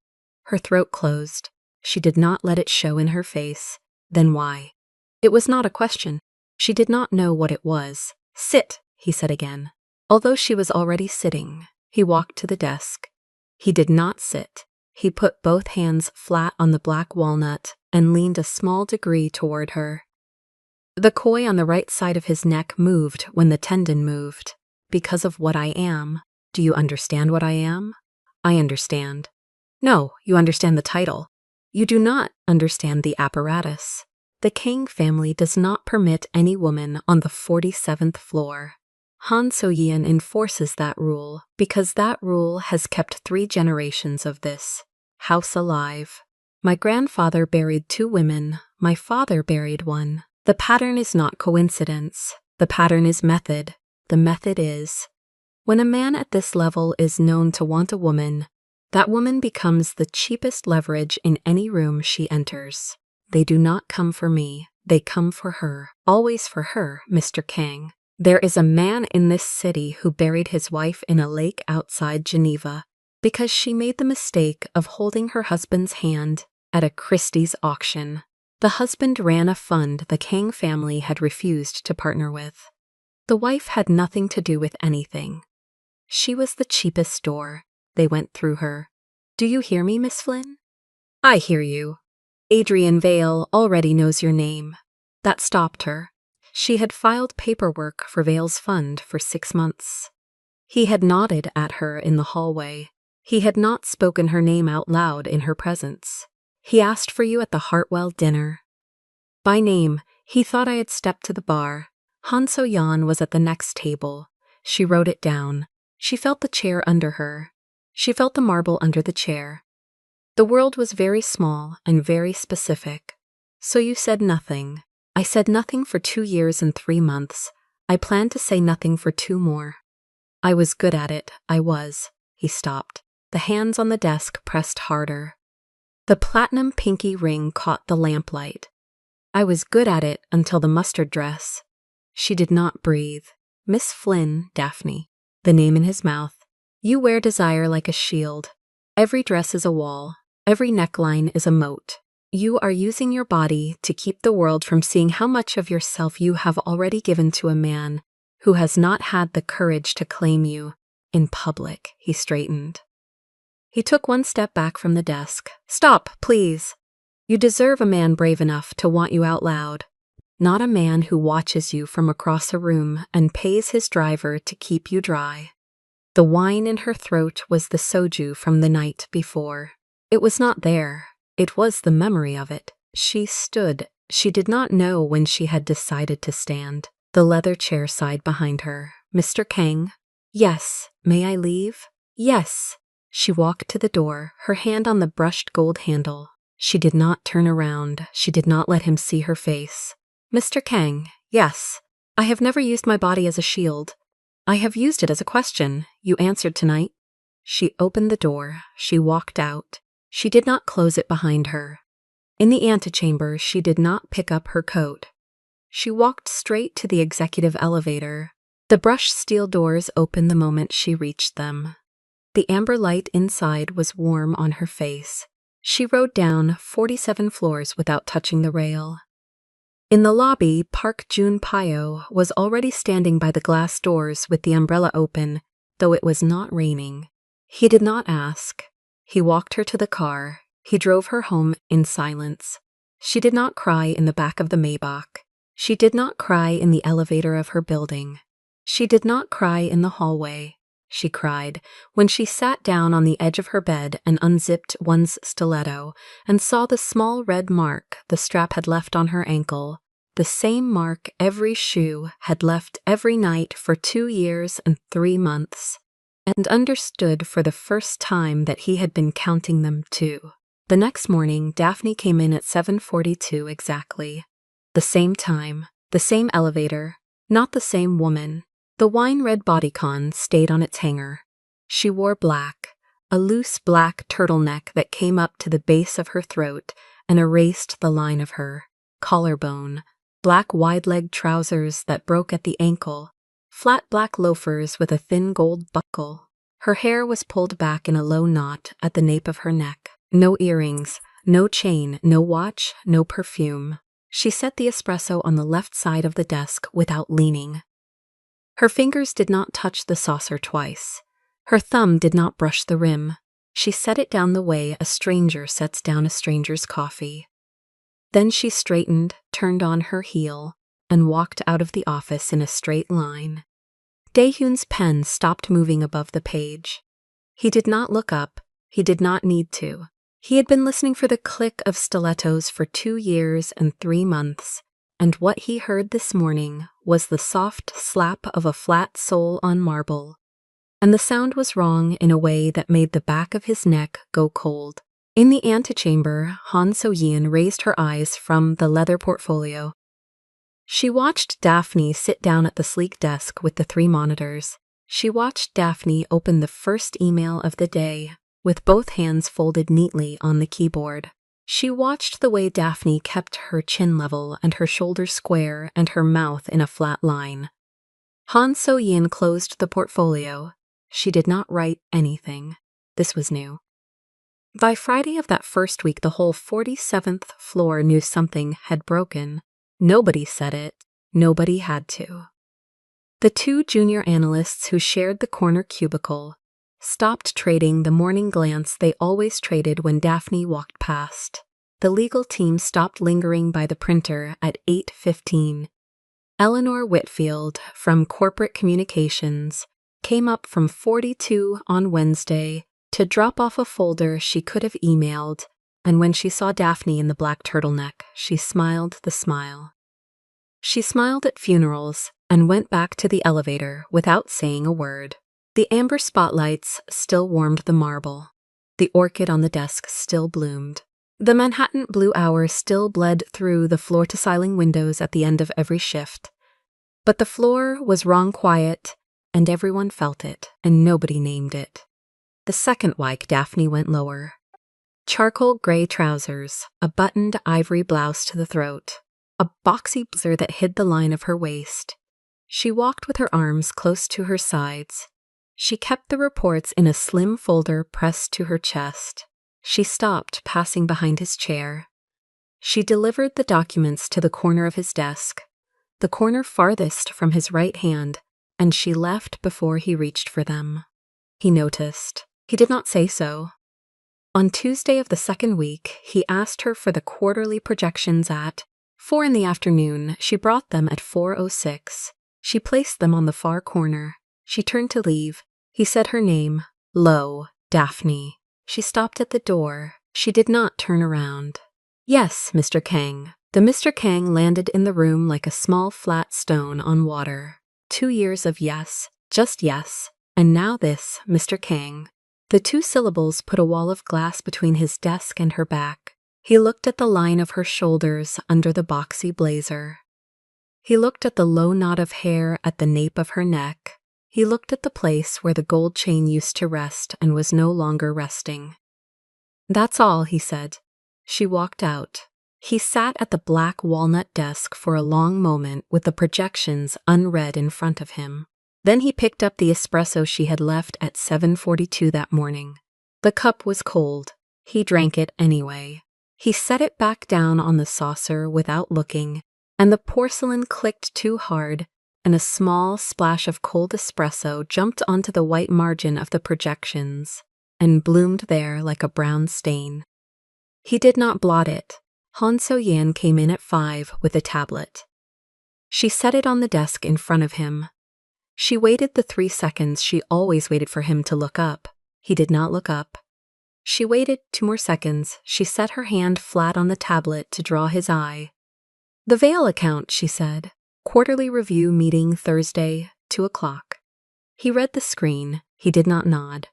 Her throat closed. She did not let it show in her face. Then why? It was not a question. She did not know what it was. Sit, he said again. Although she was already sitting, he walked to the desk. He did not sit. He put both hands flat on the black walnut and leaned a small degree toward her. The koi on the right side of his neck moved when the tendon moved. Because of what I am. Do you understand what I am? I understand. No, you understand the title. You do not understand the apparatus. The Kang family does not permit any woman on the 47th floor. Han So-yeon enforces that rule because that rule has kept 3 generations of this house alive. My grandfather buried 2 women. My father buried 1. The pattern is not coincidence. The pattern is method. The method is, when a man at this level is known to want a woman, that woman becomes the cheapest leverage in any room she enters. They do not come for me. They come for her. Always for her, Mr. Kang. There is a man in this city who buried his wife in a lake outside Geneva because she made the mistake of holding her husband's hand at a Christie's auction. The husband ran a fund the Kang family had refused to partner with. The wife had nothing to do with anything. She was the cheapest door. They went through her. Do you hear me, Miss Flynn? I hear you. Adrian Vale already knows your name. That stopped her. She had filed paperwork for Vale's fund for 6 months. He had nodded at her in the hallway. He had not spoken her name out loud in her presence. He asked for you at the Hartwell dinner. By name, he thought I had stepped to the bar. Han So-yeon was at the next table. She wrote it down. She felt the chair under her. She felt the marble under the chair. The world was very small and very specific. So you said nothing. I said nothing for 2 years and 3 months. I planned to say nothing for 2 more. I was good at it. I was. He stopped. The hands on the desk pressed harder. The platinum pinky ring caught the lamplight. I was good at it until the mustard dress. She did not breathe. Miss Flynn, Daphne. The name in his mouth. You wear desire like a shield. Every dress is a wall. Every neckline is a moat. You are using your body to keep the world from seeing how much of yourself you have already given to a man who has not had the courage to claim you in public. He straightened. He took 1 step back from the desk. Stop, please. You deserve a man brave enough to want you out loud, not a man who watches you from across a room and pays his driver to keep you dry. The wine in her throat was the soju from the night before. It was not there. It was the memory of it. She stood. She did not know when she had decided to stand. The leather chair sighed behind her. Mr. Kang? Yes. May I leave? Yes. She walked to the door, her hand on the brushed gold handle. She did not turn around. She did not let him see her face. Mr. Kang, yes. I have never used my body as a shield. I have used it as a question. You answered tonight. She opened the door. She walked out. She did not close it behind her. In the antechamber, she did not pick up her coat. She walked straight to the executive elevator. The brushed steel doors opened the moment she reached them. The amber light inside was warm on her face. She rode down 47 floors without touching the rail. In the lobby, Park Jun-pyo was already standing by the glass doors with the umbrella open, though it was not raining. He did not ask. He walked her to the car. He drove her home in silence. She did not cry in the back of the Maybach. She did not cry in the elevator of her building. She did not cry in the hallway. She cried when she sat down on the edge of her bed and unzipped one's stiletto and saw the small red mark the strap had left on her ankle, the same mark every shoe had left every night for 2 years and 3 months, and understood for the first time that he had been counting them too. The next morning, Daphne came in at 7:42 exactly. The same time, the same elevator, not the same woman. The wine-red bodycon stayed on its hanger. She wore black, a loose black turtleneck that came up to the base of her throat and erased the line of her collarbone, black wide-leg trousers that broke at the ankle, flat black loafers with a thin gold buckle. Her hair was pulled back in a low knot at the nape of her neck. No earrings, no chain, no watch, no perfume. She set the espresso on the left side of the desk without leaning. Her fingers did not touch the saucer twice. Her thumb did not brush the rim. She set it down the way a stranger sets down a stranger's coffee. Then she straightened, turned on her heel, and walked out of the office in a straight line. Daehyun's pen stopped moving above the page. He did not look up. He did not need to. He had been listening for the click of stilettos for 2 years and 3 months, and what he heard this morning was the soft slap of a flat sole on marble. And the sound was wrong in a way that made the back of his neck go cold. In the antechamber, Han So-yeon raised her eyes from the leather portfolio. She watched Daphne sit down at the sleek desk with the 3 monitors. She watched Daphne open the first email of the day, with both hands folded neatly on the keyboard. She watched the way Daphne kept her chin level and her shoulders square and her mouth in a flat line. Han So-yeon closed the portfolio. She did not write anything. This was new. By Friday of that first week, the whole 47th floor knew something had broken. Nobody said it. Nobody had to. The 2 junior analysts who shared the corner cubicle stopped trading the morning glance they always traded when Daphne walked past. The legal team stopped lingering by the printer at 8:15. Eleanor Whitfield, from Corporate Communications, came up from 42 on Wednesday to drop off a folder she could have emailed, and when she saw Daphne in the black turtleneck, she smiled the smile. She smiled at funerals and went back to the elevator without saying a word. The amber spotlights still warmed the marble. The orchid on the desk still bloomed. The Manhattan blue hour still bled through the floor-to-ceiling windows at the end of every shift. But the floor was wrong quiet, and everyone felt it, and nobody named it. The second week, Daphne went lower. Charcoal gray trousers, a buttoned ivory blouse to the throat, a boxy blazer that hid the line of her waist. She walked with her arms close to her sides. She kept the reports in a slim folder pressed to her chest. She stopped, passing behind his chair. She delivered the documents to the corner of his desk, the corner farthest from his right hand, and she left before he reached for them. He noticed. He did not say so. On Tuesday of the second week, he asked her for the quarterly projections at 4 in the afternoon. She brought them at 4:06. She placed them on the far corner. She turned to leave. He said her name, low, Daphne. She stopped at the door. She did not turn around. Yes, Mr. Kang. The Mr. Kang landed in the room like a small flat stone on water. 2 years of yes, just yes, and now this, Mr. Kang. The 2 syllables put a wall of glass between his desk and her back. He looked at the line of her shoulders under the boxy blazer. He looked at the low knot of hair at the nape of her neck. He looked at the place where the gold chain used to rest and was no longer resting. That's all, he said. She walked out. He sat at the black walnut desk for a long moment with the projections unread in front of him. Then he picked up the espresso she had left at 7:42 that morning. The cup was cold. He drank it anyway. He set it back down on the saucer without looking, and the porcelain clicked too hard, and a small splash of cold espresso jumped onto the white margin of the projections and bloomed there like a brown stain. He did not blot it. Han So-yeon came in at 5 with a tablet. She set it on the desk in front of him. She waited the 3 seconds she always waited for him to look up. He did not look up. She waited 2 more seconds. She set her hand flat on the tablet to draw his eye. The Vale account, she said. Quarterly review meeting Thursday, 2 o'clock. He read the screen. He did not nod.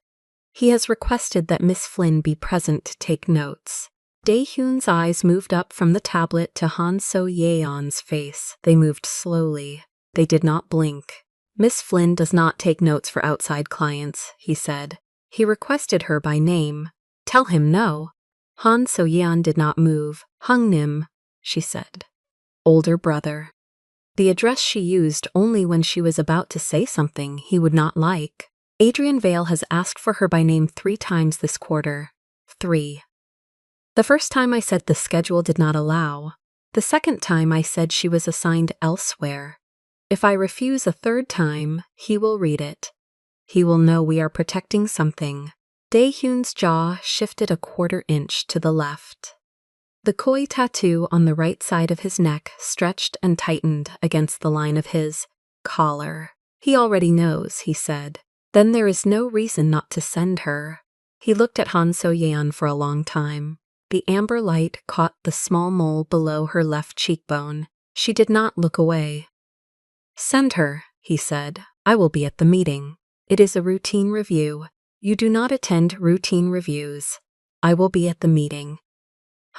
He has requested that Miss Flynn be present to take notes. Dae-Hyun's eyes moved up from the tablet to Han So-yeon's face. They moved slowly. They did not blink. Miss Flynn does not take notes for outside clients, he said. He requested her by name. Tell him no. Han So-yeon did not move. Hung-nim, she said. Older brother. The address she used only when she was about to say something he would not like. Adrian Vale has asked for her by name 3 times this quarter. 3. The first time I said the schedule did not allow. The second time I said she was assigned elsewhere. If I refuse a third time, he will read it. He will know we are protecting something. Dae-Hyun's jaw shifted a 1/4 inch to the left. The koi tattoo on the right side of his neck stretched and tightened against the line of his collar. He already knows, he said. Then there is no reason not to send her. He looked at Han So-yeon for a long time. The amber light caught the small mole below her left cheekbone. She did not look away. Send her, he said. I will be at the meeting. It is a routine review. You do not attend routine reviews. I will be at the meeting.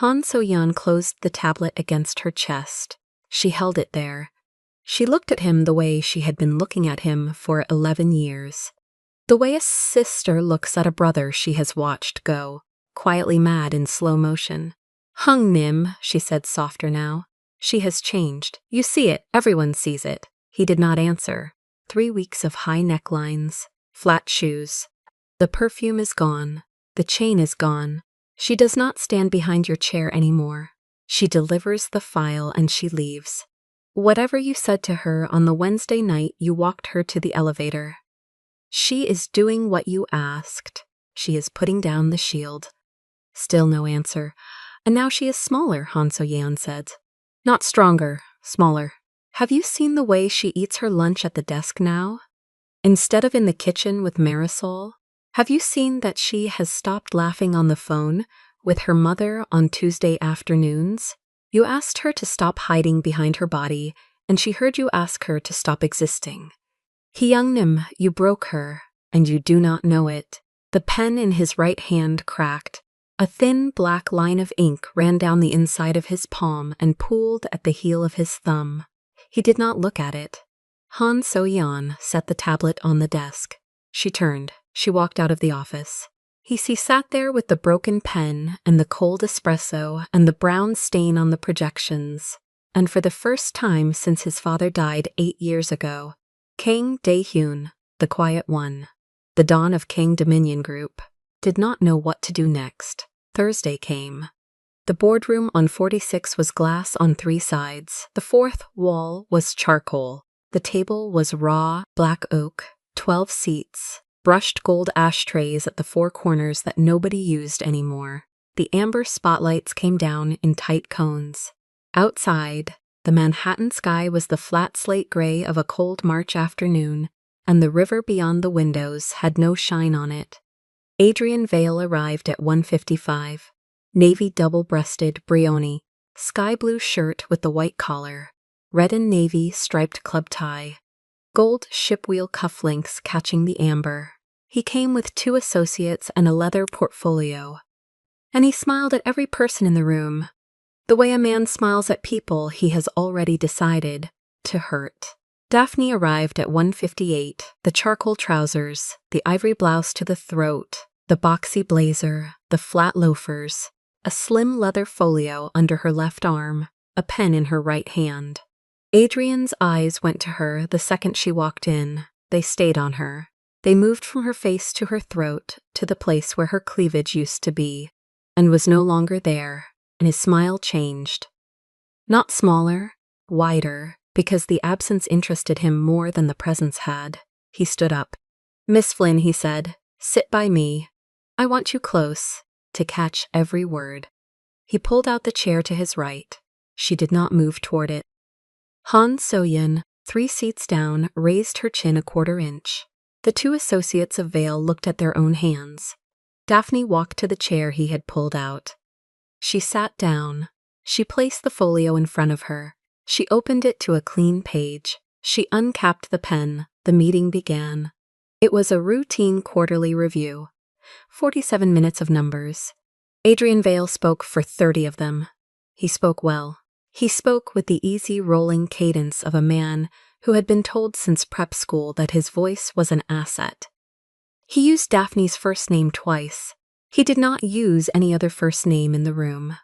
Han So-yeon closed the tablet against her chest. She held it there. She looked at him the way she had been looking at him for 11 years. The way a sister looks at a brother she has watched go, quietly mad in slow motion. Hung-nim, she said softer now. She has changed. You see it. Everyone sees it. He did not answer. 3 weeks of high necklines, flat shoes. The perfume is gone. The chain is gone. She does not stand behind your chair anymore. She delivers the file and she leaves. Whatever you said to her on the Wednesday night you walked her to the elevator. She is doing what you asked. She is putting down the shield. Still no answer. And now she is smaller, Han So-yeon said. Not stronger, smaller. Have you seen the way she eats her lunch at the desk now? Instead of in the kitchen with Marisol? Have you seen that she has stopped laughing on the phone with her mother on Tuesday afternoons? You asked her to stop hiding behind her body, and she heard you ask her to stop existing. Hyungnim, you broke her, and you do not know it. The pen in his right hand cracked. A thin black line of ink ran down the inside of his palm and pooled at the heel of his thumb. He did not look at it. Han So-yeon set the tablet on the desk. She turned. She walked out of the office. He sat there with the broken pen and the cold espresso and the brown stain on the projections. And for the first time since his father died 8 years ago, Kang Dae-Hyun, the quiet one, the dawn of Kang Dominion Group, did not know what to do next. Thursday came. The boardroom on 46 was glass on 3 sides. The 4th wall was charcoal. The table was raw black oak, 12 seats. Brushed gold ashtrays at the 4 corners that nobody used anymore. The amber spotlights came down in tight cones. Outside, the Manhattan sky was the flat slate gray of a cold March afternoon, and the river beyond the windows had no shine on it. Adrian Vale arrived at 1:55. Navy double-breasted brioni, sky blue shirt with the white collar, red and navy striped club tie, gold shipwheel cufflinks catching the amber. He came with 2 associates and a leather portfolio. And he smiled at every person in the room, the way a man smiles at people he has already decided to hurt. Daphne arrived at 1:58, the charcoal trousers, the ivory blouse to the throat, the boxy blazer, the flat loafers, a slim leather folio under her left arm, a pen in her right hand. Adrian's eyes went to her the second she walked in. They stayed on her. They moved from her face to her throat to the place where her cleavage used to be, and was no longer there, and his smile changed. Not smaller, wider, because the absence interested him more than the presence had. He stood up. Miss Flynn, he said, sit by me. I want you close, to catch every word. He pulled out the chair to his right. She did not move toward it. Han So-yeon, 3 seats down, raised her chin a 1/4 inch. The 2 associates of Vale looked at their own hands. Daphne walked to the chair he had pulled out. She sat down. She placed the folio in front of her. She opened it to a clean page. She uncapped the pen. The meeting began. It was a routine quarterly review. 47 minutes of numbers. Adrian Vale spoke for 30 of them. He spoke well. He spoke with the easy rolling cadence of a man who had been told since prep school that his voice was an asset. He used Daphne's first name twice. He did not use any other first name in the room.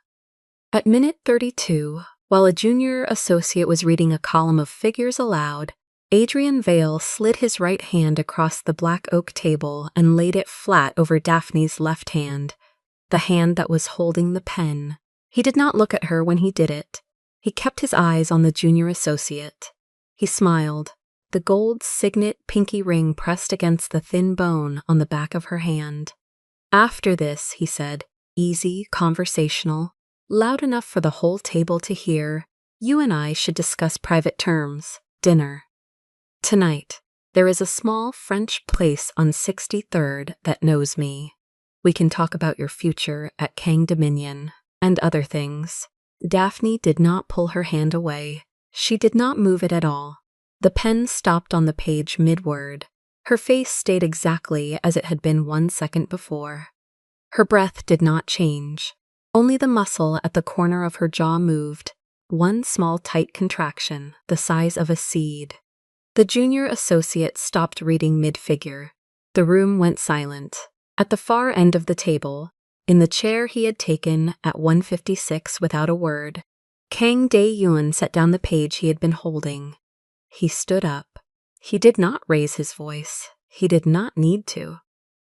At minute 32, while a junior associate was reading a column of figures aloud, Adrian Vale slid his right hand across the black oak table and laid it flat over Daphne's left hand, the hand that was holding the pen. He did not look at her when he did it. He kept his eyes on the junior associate. He smiled, the gold signet pinky ring pressed against the thin bone on the back of her hand. After this, he said, easy, conversational, loud enough for the whole table to hear, you and I should discuss private terms, dinner. Tonight, there is a small French place on 63rd that knows me. We can talk about your future at Kang Dominion and other things. Daphne did not pull her hand away. She did not move it at all. The pen stopped on the page mid-word. Her face stayed exactly as it had been 1 second before. Her breath did not change. Only the muscle at the corner of her jaw moved, one small tight contraction, the size of a seed. The junior associate stopped reading mid-figure. The room went silent. At the far end of the table, in the chair he had taken at 156 without a word, Kang Dae-yoon set down the page he had been holding. He stood up. He did not raise his voice. He did not need to.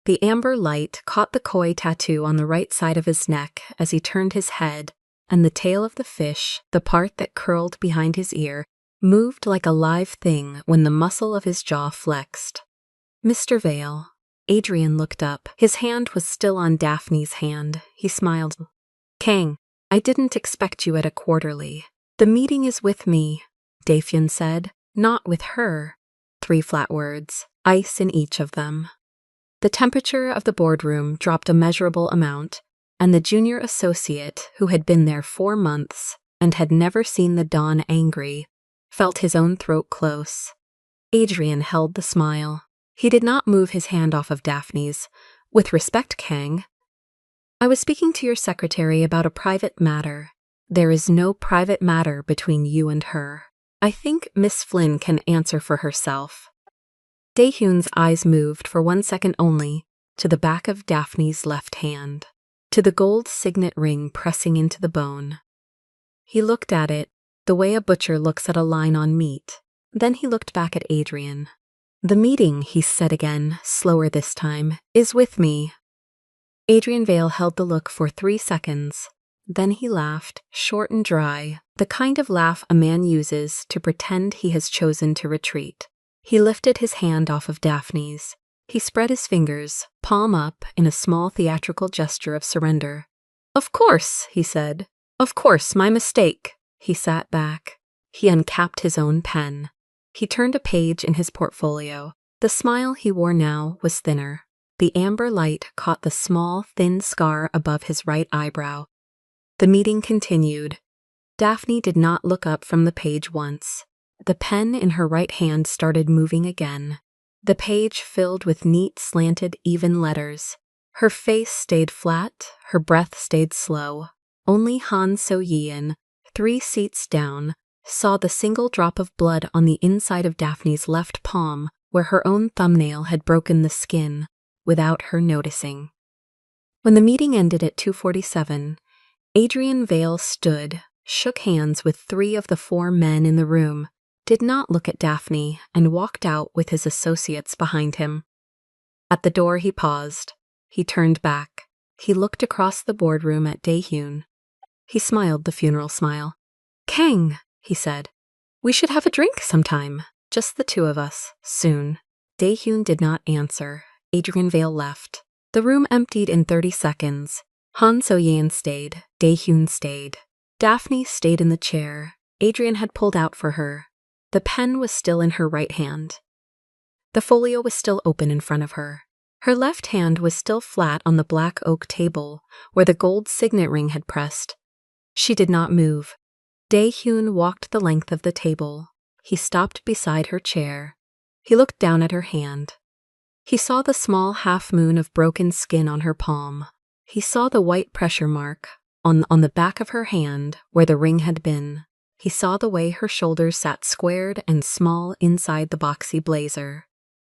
The amber light caught the koi tattoo on the right side of his neck as he turned his head, and the tail of the fish, the part that curled behind his ear, moved like a live thing when the muscle of his jaw flexed. Mr. Vale. Adrian looked up. His hand was still on Daphne's hand. He smiled. Kang, I didn't expect you at a quarterly. The meeting is with me, Daphne said, not with her. 3 flat words, ice in each of them. The temperature of the boardroom dropped a measurable amount, and the junior associate, who had been there 4 months and had never seen the dawn angry, felt his own throat close. Adrian held the smile. He did not move his hand off of Daphne's. With respect, Kang. I was speaking to your secretary about a private matter. There is no private matter between you and her. I think Miss Flynn can answer for herself. Daehyun's eyes moved for 1 second only to the back of Daphne's left hand, to the gold signet ring pressing into the bone. He looked at it the way a butcher looks at a line on meat. Then he looked back at Adrian. The meeting, he said again, slower this time, is with me. Adrian Vale held the look for 3 seconds. Then he laughed, short and dry, the kind of laugh a man uses to pretend he has chosen to retreat. He lifted his hand off of Daphne's. He spread his fingers, palm up, in a small theatrical gesture of surrender. Of course, he said. Of course, my mistake. He sat back. He uncapped his own pen. He turned a page in his portfolio. The smile he wore now was thinner. The amber light caught the small, thin scar above his right eyebrow. The meeting continued. Daphne did not look up from the page once. The pen in her right hand started moving again. The page filled with neat, slanted, even letters. Her face stayed flat, her breath stayed slow. Only Han So-yeon, 3 seats down, saw the single drop of blood on the inside of Daphne's left palm where her own thumbnail had broken the skin, without her noticing. When the meeting ended at 2:47, Adrian Vale stood, shook hands with 3 of the 4 men in the room, did not look at Daphne, and walked out with his associates behind him. At the door he paused. He turned back. He looked across the boardroom at Daehyun. He smiled the funeral smile. Kang, he said. We should have a drink sometime. Just the 2 of us, soon. Daehyun did not answer. Adrian Vale left. The room emptied in 30 seconds. Han So-yeon stayed. Daehyun stayed. Daphne stayed in the chair. Adrian had pulled out for her. The pen was still in her right hand. The folio was still open in front of her. Her left hand was still flat on the black oak table, where the gold signet ring had pressed. She did not move. Dae-hyun walked the length of the table. He stopped beside her chair. He looked down at her hand. He saw the small half-moon of broken skin on her palm. He saw the white pressure mark on the back of her hand where the ring had been. He saw the way her shoulders sat squared and small inside the boxy blazer.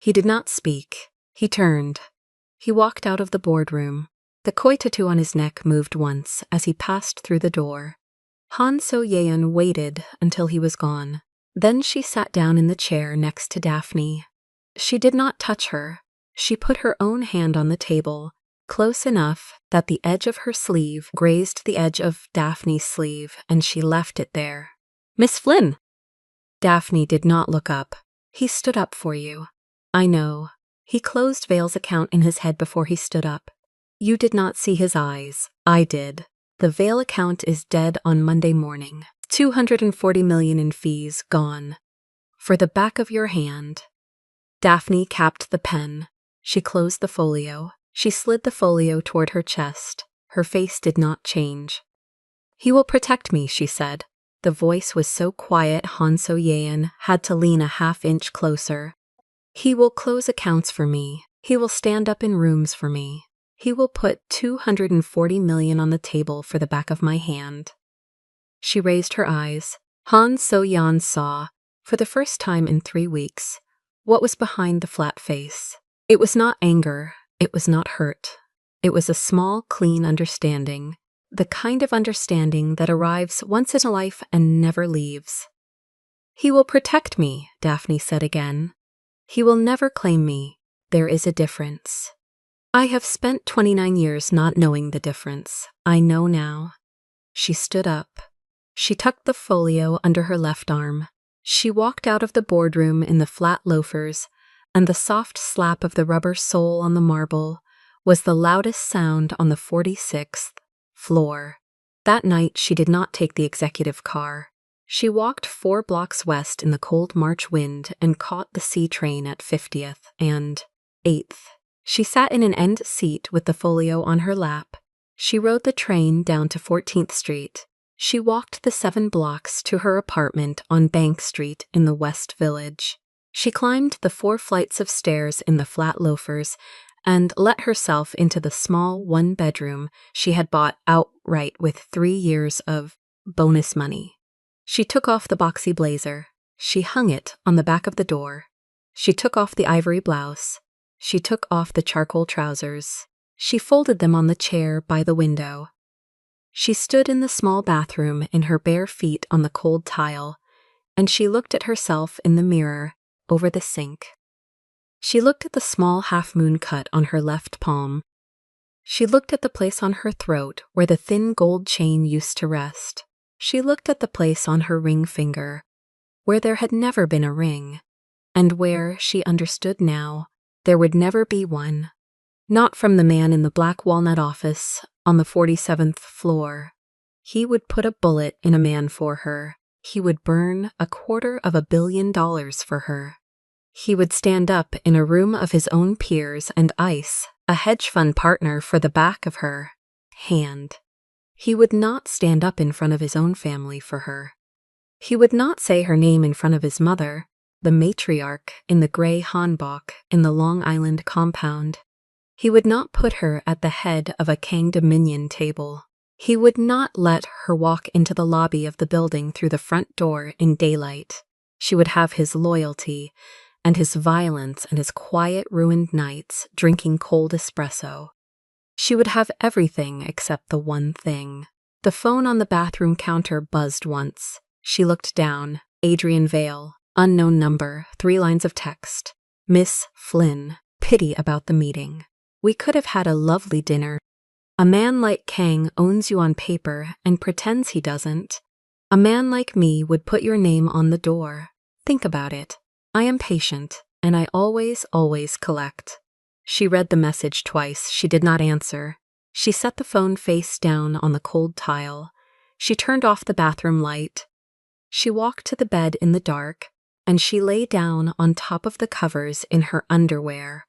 He did not speak. He turned. He walked out of the boardroom. The koi tattoo on his neck moved once as he passed through the door. Han So-yeon waited until he was gone. Then she sat down in the chair next to Daphne. She did not touch her. She put her own hand on the table, close enough that the edge of her sleeve grazed the edge of Daphne's sleeve, and she left it there. "Miss Flynn!" Daphne did not look up. "He stood up for you." "I know." He closed Vale's account in his head before he stood up. "You did not see his eyes. I did. The Vale account is dead on Monday morning. 240 million in fees gone. For the back of your hand." Daphne capped the pen. She closed the folio. She slid the folio toward her chest. Her face did not change. "He will protect me," she said. The voice was so quiet Han So-yeon had to lean a half-inch closer. "He will close accounts for me. He will stand up in rooms for me. He will put 240 million on the table for the back of my hand." She raised her eyes. Han So-yeon saw, for the first time in 3 weeks, what was behind the flat face. It was not anger. It was not hurt. It was a small, clean understanding, the kind of understanding that arrives once in a life and never leaves. "He will protect me," Daphne said again. "He will never claim me. There is a difference. I have spent 29 years not knowing the difference. I know now." She stood up. She tucked the folio under her left arm. She walked out of the boardroom in the flat loafers, and the soft slap of the rubber sole on the marble was the loudest sound on the 46th floor. That night she did not take the executive car. She walked 4 blocks west in the cold March wind and caught the C train at 50th and 8th. She sat in an end seat with the folio on her lap. She rode the train down to 14th Street. She walked the 7 blocks to her apartment on Bank Street in the West Village. She climbed the 4 flights of stairs in the flat loafers and let herself into the small 1-bedroom she had bought outright with 3 years of bonus money. She took off the boxy blazer. She hung it on the back of the door. She took off the ivory blouse. She took off the charcoal trousers. She folded them on the chair by the window. She stood in the small bathroom in her bare feet on the cold tile, and she looked at herself in the mirror over the sink. She looked at the small half-moon cut on her left palm. She looked at the place on her throat where the thin gold chain used to rest. She looked at the place on her ring finger, where there had never been a ring, and where, she understood now, there would never be one. Not from the man in the black walnut office on the 47th floor. He would put a bullet in a man for her. He would burn $250 million for her. He would stand up in a room of his own peers and ice a hedge fund partner for the back of her hand. He would not stand up in front of his own family for her. He would not say her name in front of his mother, the matriarch in the gray hanbok in the Long Island compound. He would not put her at the head of a Kang Dominion table. He would not let her walk into the lobby of the building through the front door in daylight. She would have his loyalty, and his violence and his quiet ruined nights drinking cold espresso. She would have everything except the one thing. The phone on the bathroom counter buzzed once. She looked down. Adrian Vale, unknown number, 3 lines of text. "Miss Flynn, pity about the meeting. We could have had a lovely dinner. A man like Kang owns you on paper and pretends he doesn't. A man like me would put your name on the door. Think about it. I am patient, and I always collect." She read the message twice. She did not answer. She set the phone face down on the cold tile. She turned off the bathroom light. She walked to the bed in the dark, and she lay down on top of the covers in her underwear,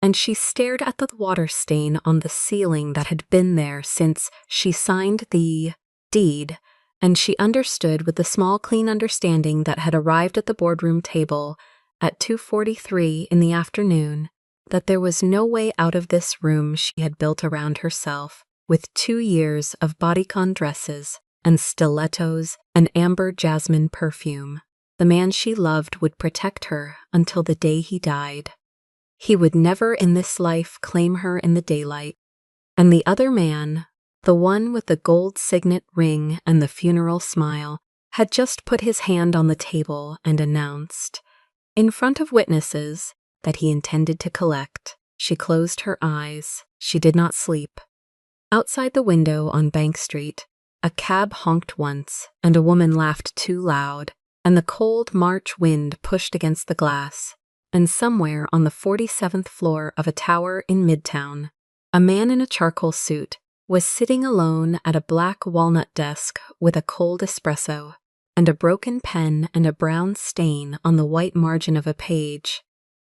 and she stared at the water stain on the ceiling that had been there since she signed the deed and she understood with the small, clean understanding that had arrived at the boardroom table at 2:43 in the afternoon that there was no way out of this room she had built around herself, with 2 years of bodycon dresses and stilettos and amber jasmine perfume. The man she loved would protect her until the day he died. He would never in this life claim her in the daylight. And the other man, the one with the gold signet ring and the funeral smile, had just put his hand on the table and announced, in front of witnesses, that he intended to collect. She closed her eyes. She did not sleep. Outside the window on Bank Street, a cab honked once, and a woman laughed too loud, and the cold March wind pushed against the glass. And somewhere on the 47th floor of a tower in Midtown, a man in a charcoal suit was sitting alone at a black walnut desk with a cold espresso and a broken pen and a brown stain on the white margin of a page.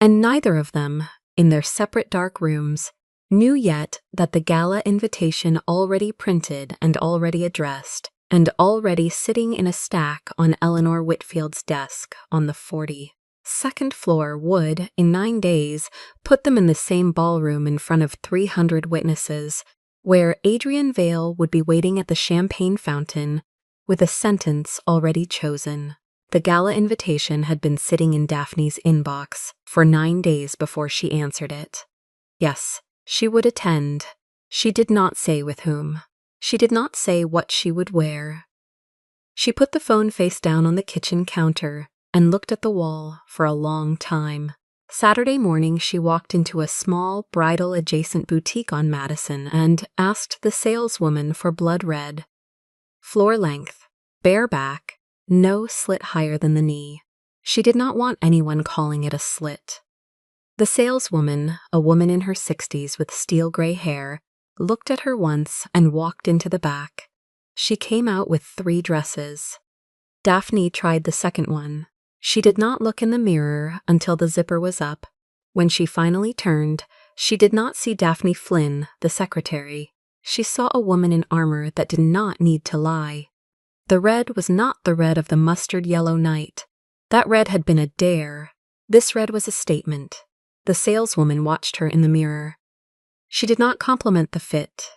And neither of them, in their separate dark rooms, knew yet that the gala invitation already printed and already addressed and already sitting in a stack on Eleanor Whitfield's desk on the 42nd floor would, in 9 days, put them in the same ballroom in front of 300 witnesses, where Adrian Vale would be waiting at the champagne fountain with a sentence already chosen. The gala invitation had been sitting in Daphne's inbox for 9 days before she answered it. Yes, she would attend. She did not say with whom. She did not say what she would wear. She put the phone face down on the kitchen counter and looked at the wall for a long time. Saturday morning she walked into a small bridal-adjacent boutique on Madison and asked the saleswoman for blood red. Floor length, bare back, no slit higher than the knee. She did not want anyone calling it a slit. The saleswoman, a woman in her 60s with steel gray hair, looked at her once and walked into the back. She came out with 3 dresses. Daphne tried the second one. She did not look in the mirror until the zipper was up. When she finally turned, she did not see Daphne Flynn, the secretary. She saw a woman in armor that did not need to lie. The red was not the red of the mustard yellow night. That red had been a dare. This red was a statement. The saleswoman watched her in the mirror. She did not compliment the fit.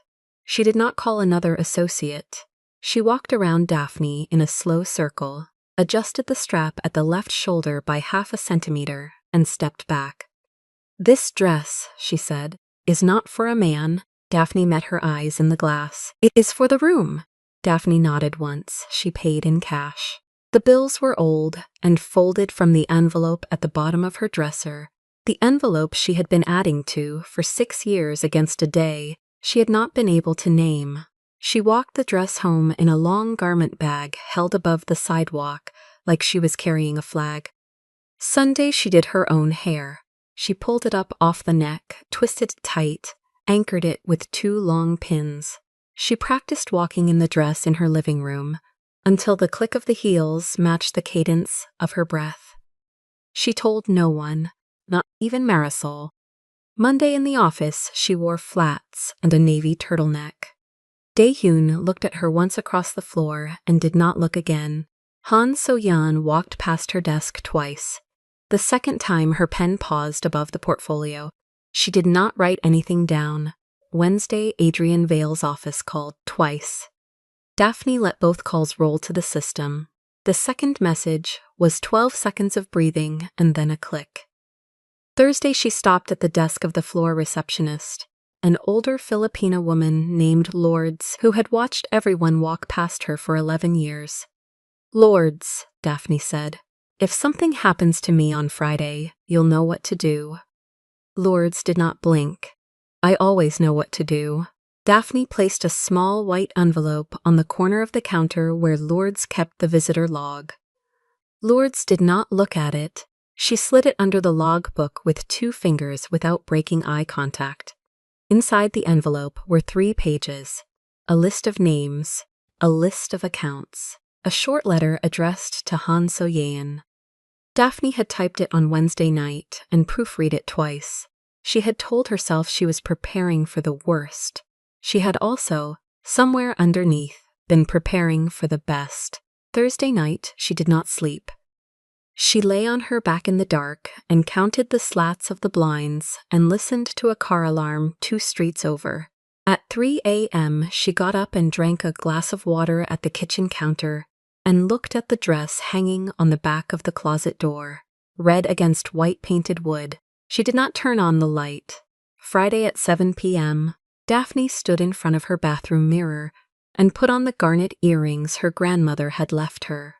She did not call another associate. She walked around Daphne in a slow circle, adjusted the strap at the left shoulder by 1/2 centimeter, and stepped back. "This dress," she said, "is not for a man." Daphne met her eyes in the glass. "It is for the room." Daphne nodded once. She paid in cash. The bills were old and folded from the envelope at the bottom of her dresser, the envelope she had been adding to for 6 years against a day she had not been able to name. She walked the dress home in a long garment bag held above the sidewalk like she was carrying a flag. Sunday she did her own hair. She pulled it up off the neck, twisted it tight, anchored it with 2 long pins. She practiced walking in the dress in her living room until the click of the heels matched the cadence of her breath. She told no one, not even Marisol. Monday in the office she wore flats and a navy turtleneck. Daehyun looked at her once across the floor and did not look again. Han So-yeon walked past her desk twice. The second time her pen paused above the portfolio. She did not write anything down. Wednesday, Adrian Vale's office called twice. Daphne let both calls roll to the system. The second message was 12 seconds of breathing and then a click. Thursday she stopped at the desk of the floor receptionist, an older Filipina woman named Lourdes who had watched everyone walk past her for 11 years. "Lourdes," Daphne said, "if something happens to me on Friday, you'll know what to do." Lourdes did not blink. "I always know what to do." Daphne placed a small white envelope on the corner of the counter where Lourdes kept the visitor log. Lourdes did not look at it. She slid it under the log book with 2 fingers without breaking eye contact. Inside the envelope were 3 pages, a list of names, a list of accounts, a short letter addressed to Han So-yeon. Daphne had typed it on Wednesday night and proofread it twice. She had told herself she was preparing for the worst. She had also, somewhere underneath, been preparing for the best. Thursday night, she did not sleep. She lay on her back in the dark and counted the slats of the blinds and listened to a car alarm 2 streets over. At 3 a.m., she got up and drank a glass of water at the kitchen counter and looked at the dress hanging on the back of the closet door, red against white painted wood. She did not turn on the light. Friday at 7 p.m., Daphne stood in front of her bathroom mirror and put on the garnet earrings her grandmother had left her.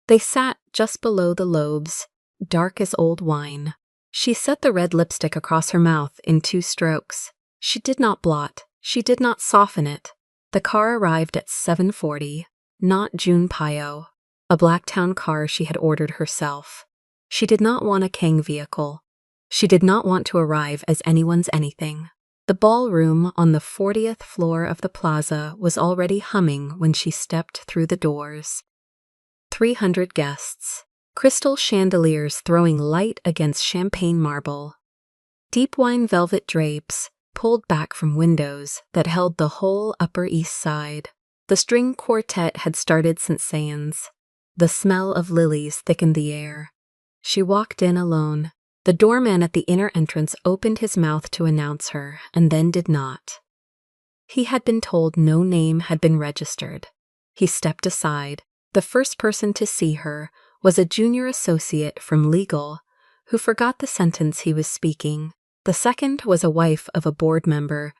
They sat just below the lobes, dark as old wine. She set the red lipstick across her mouth in 2 strokes. She did not blot. She did not soften it. The car arrived at 7:40, not June Pio, a Blacktown car she had ordered herself. She did not want a Kang vehicle. She did not want to arrive as anyone's anything. The ballroom on the 40th floor of the plaza was already humming when she stepped through the doors. 300 guests. Crystal chandeliers throwing light against champagne marble. Deep wine velvet drapes pulled back from windows that held the whole Upper East Side. The string quartet had started St. Saëns. The smell of lilies thickened the air. She walked in alone. The doorman at the inner entrance opened his mouth to announce her, and then did not. He had been told no name had been registered. He stepped aside. The first person to see her was a junior associate from legal who forgot the sentence he was speaking. The second was a wife of a board member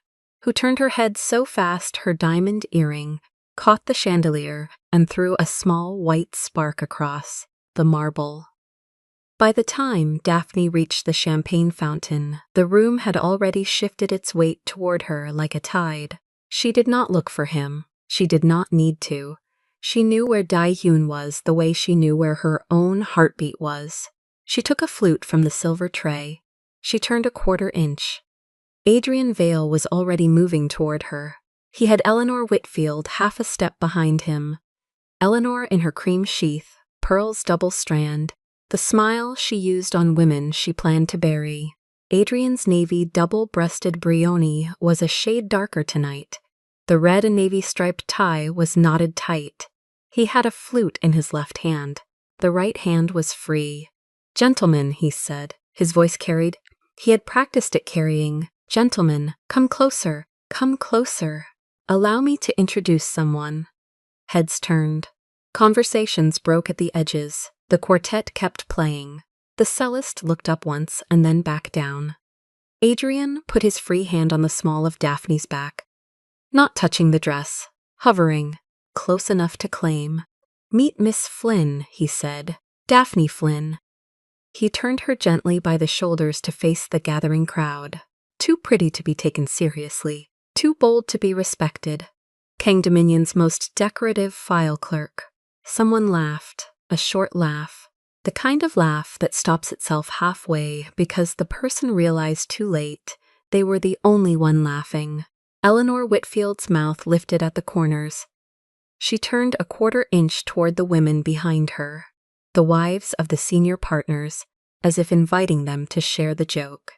who turned her head so fast her diamond earring caught the chandelier and threw a small white spark across the marble. By the time Daphne reached the champagne fountain, the room had already shifted its weight toward her like a tide. She did not look for him. She did not need to. She knew where Dae-hyun was the way she knew where her own heartbeat was. She took a flute from the silver tray. She turned a 1/4 inch. Adrian Vale was already moving toward her. He had Eleanor Whitfield half a step behind him. Eleanor in her cream sheath, pearls double strand, the smile she used on women she planned to bury. Adrian's navy double-breasted brioni was a shade darker tonight. The red and navy striped tie was knotted tight. He had a flute in his left hand. The right hand was free. "Gentlemen," he said. His voice carried. He had practiced it carrying. "Gentlemen, come closer, come closer. Allow me to introduce someone." Heads turned. Conversations broke at the edges. The quartet kept playing. The cellist looked up once and then back down. Adrian put his free hand on the small of Daphne's back, not touching the dress, hovering, close enough to claim. "Meet Miss Flynn," he said. "Daphne Flynn." He turned her gently by the shoulders to face the gathering crowd. Too pretty to be taken seriously, too bold to be respected. Kang Dominion's most decorative file clerk. Someone laughed, a short laugh, the kind of laugh that stops itself halfway because the person realized too late they were the only one laughing. Eleanor Whitfield's mouth lifted at the corners. She turned a 1/4 inch toward the women behind her, the wives of the senior partners, as if inviting them to share the joke.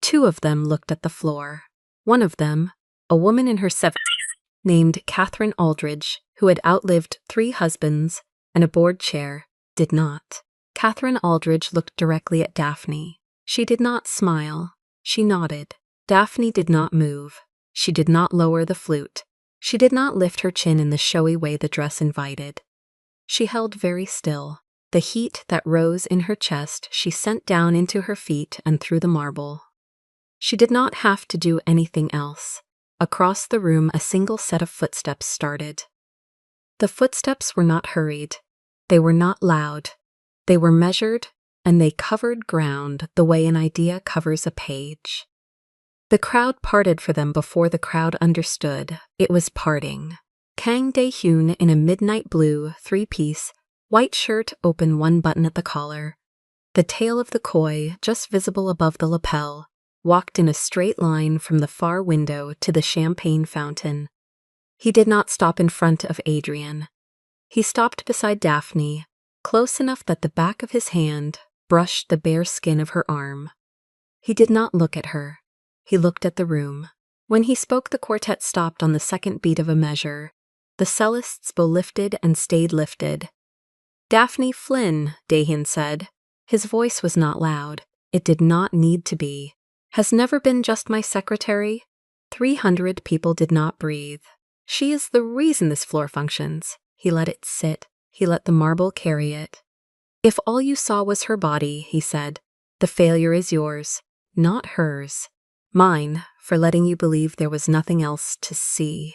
2 of them looked at the floor. One of them, a woman in her 70s, named Catherine Aldridge, who had outlived 3 husbands and a board chair, did not. Catherine Aldridge looked directly at Daphne. She did not smile. She nodded. Daphne did not move. She did not lower the flute. She did not lift her chin in the showy way the dress invited. She held very still. The heat that rose in her chest she sent down into her feet and through the marble. She did not have to do anything else. Across the room a single set of footsteps started. The footsteps were not hurried. They were not loud. They were measured, and they covered ground the way an idea covers a page. The crowd parted for them before the crowd understood it was parting. Kang Dae-hyun in a midnight blue 3-piece, white shirt open 1 button at the collar, the tail of the koi just visible above the lapel, walked in a straight line from the far window to the champagne fountain. He did not stop in front of Adrian. He stopped beside Daphne, close enough that the back of his hand brushed the bare skin of her arm. He did not look at her. He looked at the room. When he spoke, the quartet stopped on the second beat of a measure. The Celesti's bow lifted and stayed lifted. "Daphne Flynn," Dahyun said. His voice was not loud. It did not need to be. "Has never been just my secretary?" 300 people did not breathe. "She is the reason this floor functions." He let it sit. He let the marble carry it. "If all you saw was her body," he said, "the failure is yours, not hers. Mine, for letting you believe there was nothing else to see."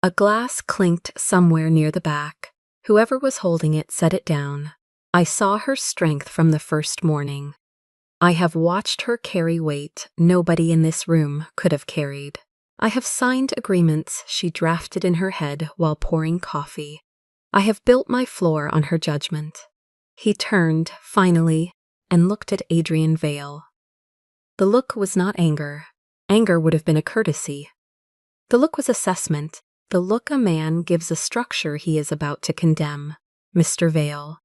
A glass clinked somewhere near the back. Whoever was holding it set it down. "I saw her strength from the first morning. I have watched her carry weight nobody in this room could have carried. I have signed agreements she drafted in her head while pouring coffee. I have built my floor on her judgment." He turned, finally, and looked at Adrian Vale. The look was not anger. Anger would have been a courtesy. The look was assessment. The look a man gives a structure he is about to condemn. "Mr. Vale."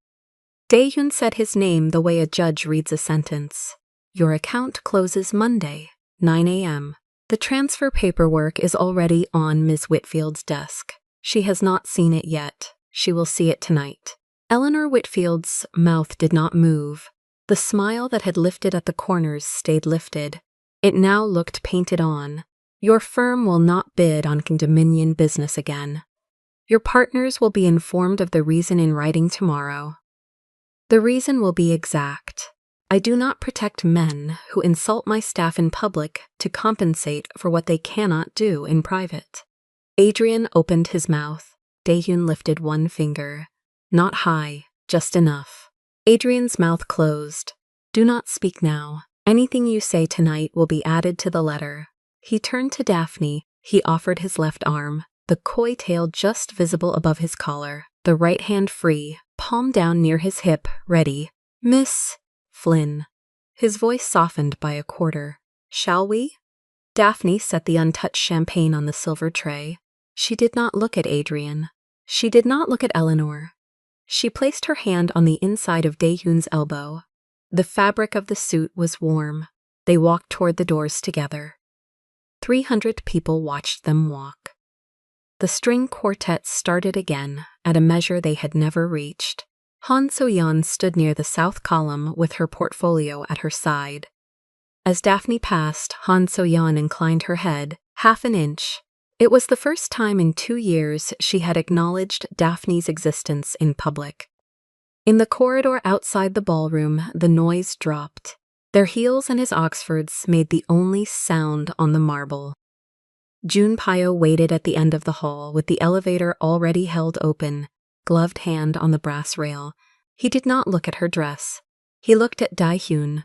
Dahyun said his name the way a judge reads a sentence. "Your account closes Monday, 9 a.m. The transfer paperwork is already on Ms. Whitfield's desk. She has not seen it yet. She will see it tonight." Eleanor Whitfield's mouth did not move. The smile that had lifted at the corners stayed lifted. It now looked painted on. "Your firm will not bid on condominium business again. Your partners will be informed of the reason in writing tomorrow. The reason will be exact. I do not protect men who insult my staff in public to compensate for what they cannot do in private." Adrian opened his mouth. Dahyun lifted one finger. "Not high, just enough." Adrian's mouth closed. "Do not speak now. Anything you say tonight will be added to the letter." He turned to Daphne. He offered his left arm, the coy tail just visible above his collar, the right hand free, palm down near his hip, ready. "Miss Flynn." His voice softened by a quarter. "Shall we?" Daphne set the untouched champagne on the silver tray. She did not look at Adrian. She did not look at Eleanor. She placed her hand on the inside of Dahyun's elbow. The fabric of the suit was warm. They walked toward the doors together. 300 people watched them walk. The string quartet started again at a measure they had never reached. Han So-yeon stood near the south column with her portfolio at her side. As Daphne passed, Han So-yeon inclined her head, half an inch. It was the first time in 2 years she had acknowledged Daphne's existence in public. In the corridor outside the ballroom, the noise dropped. Their heels and his Oxfords made the only sound on the marble. Junpyo waited at the end of the hall with the elevator already held open, gloved hand on the brass rail. He did not look at her dress. He looked at Dahyun.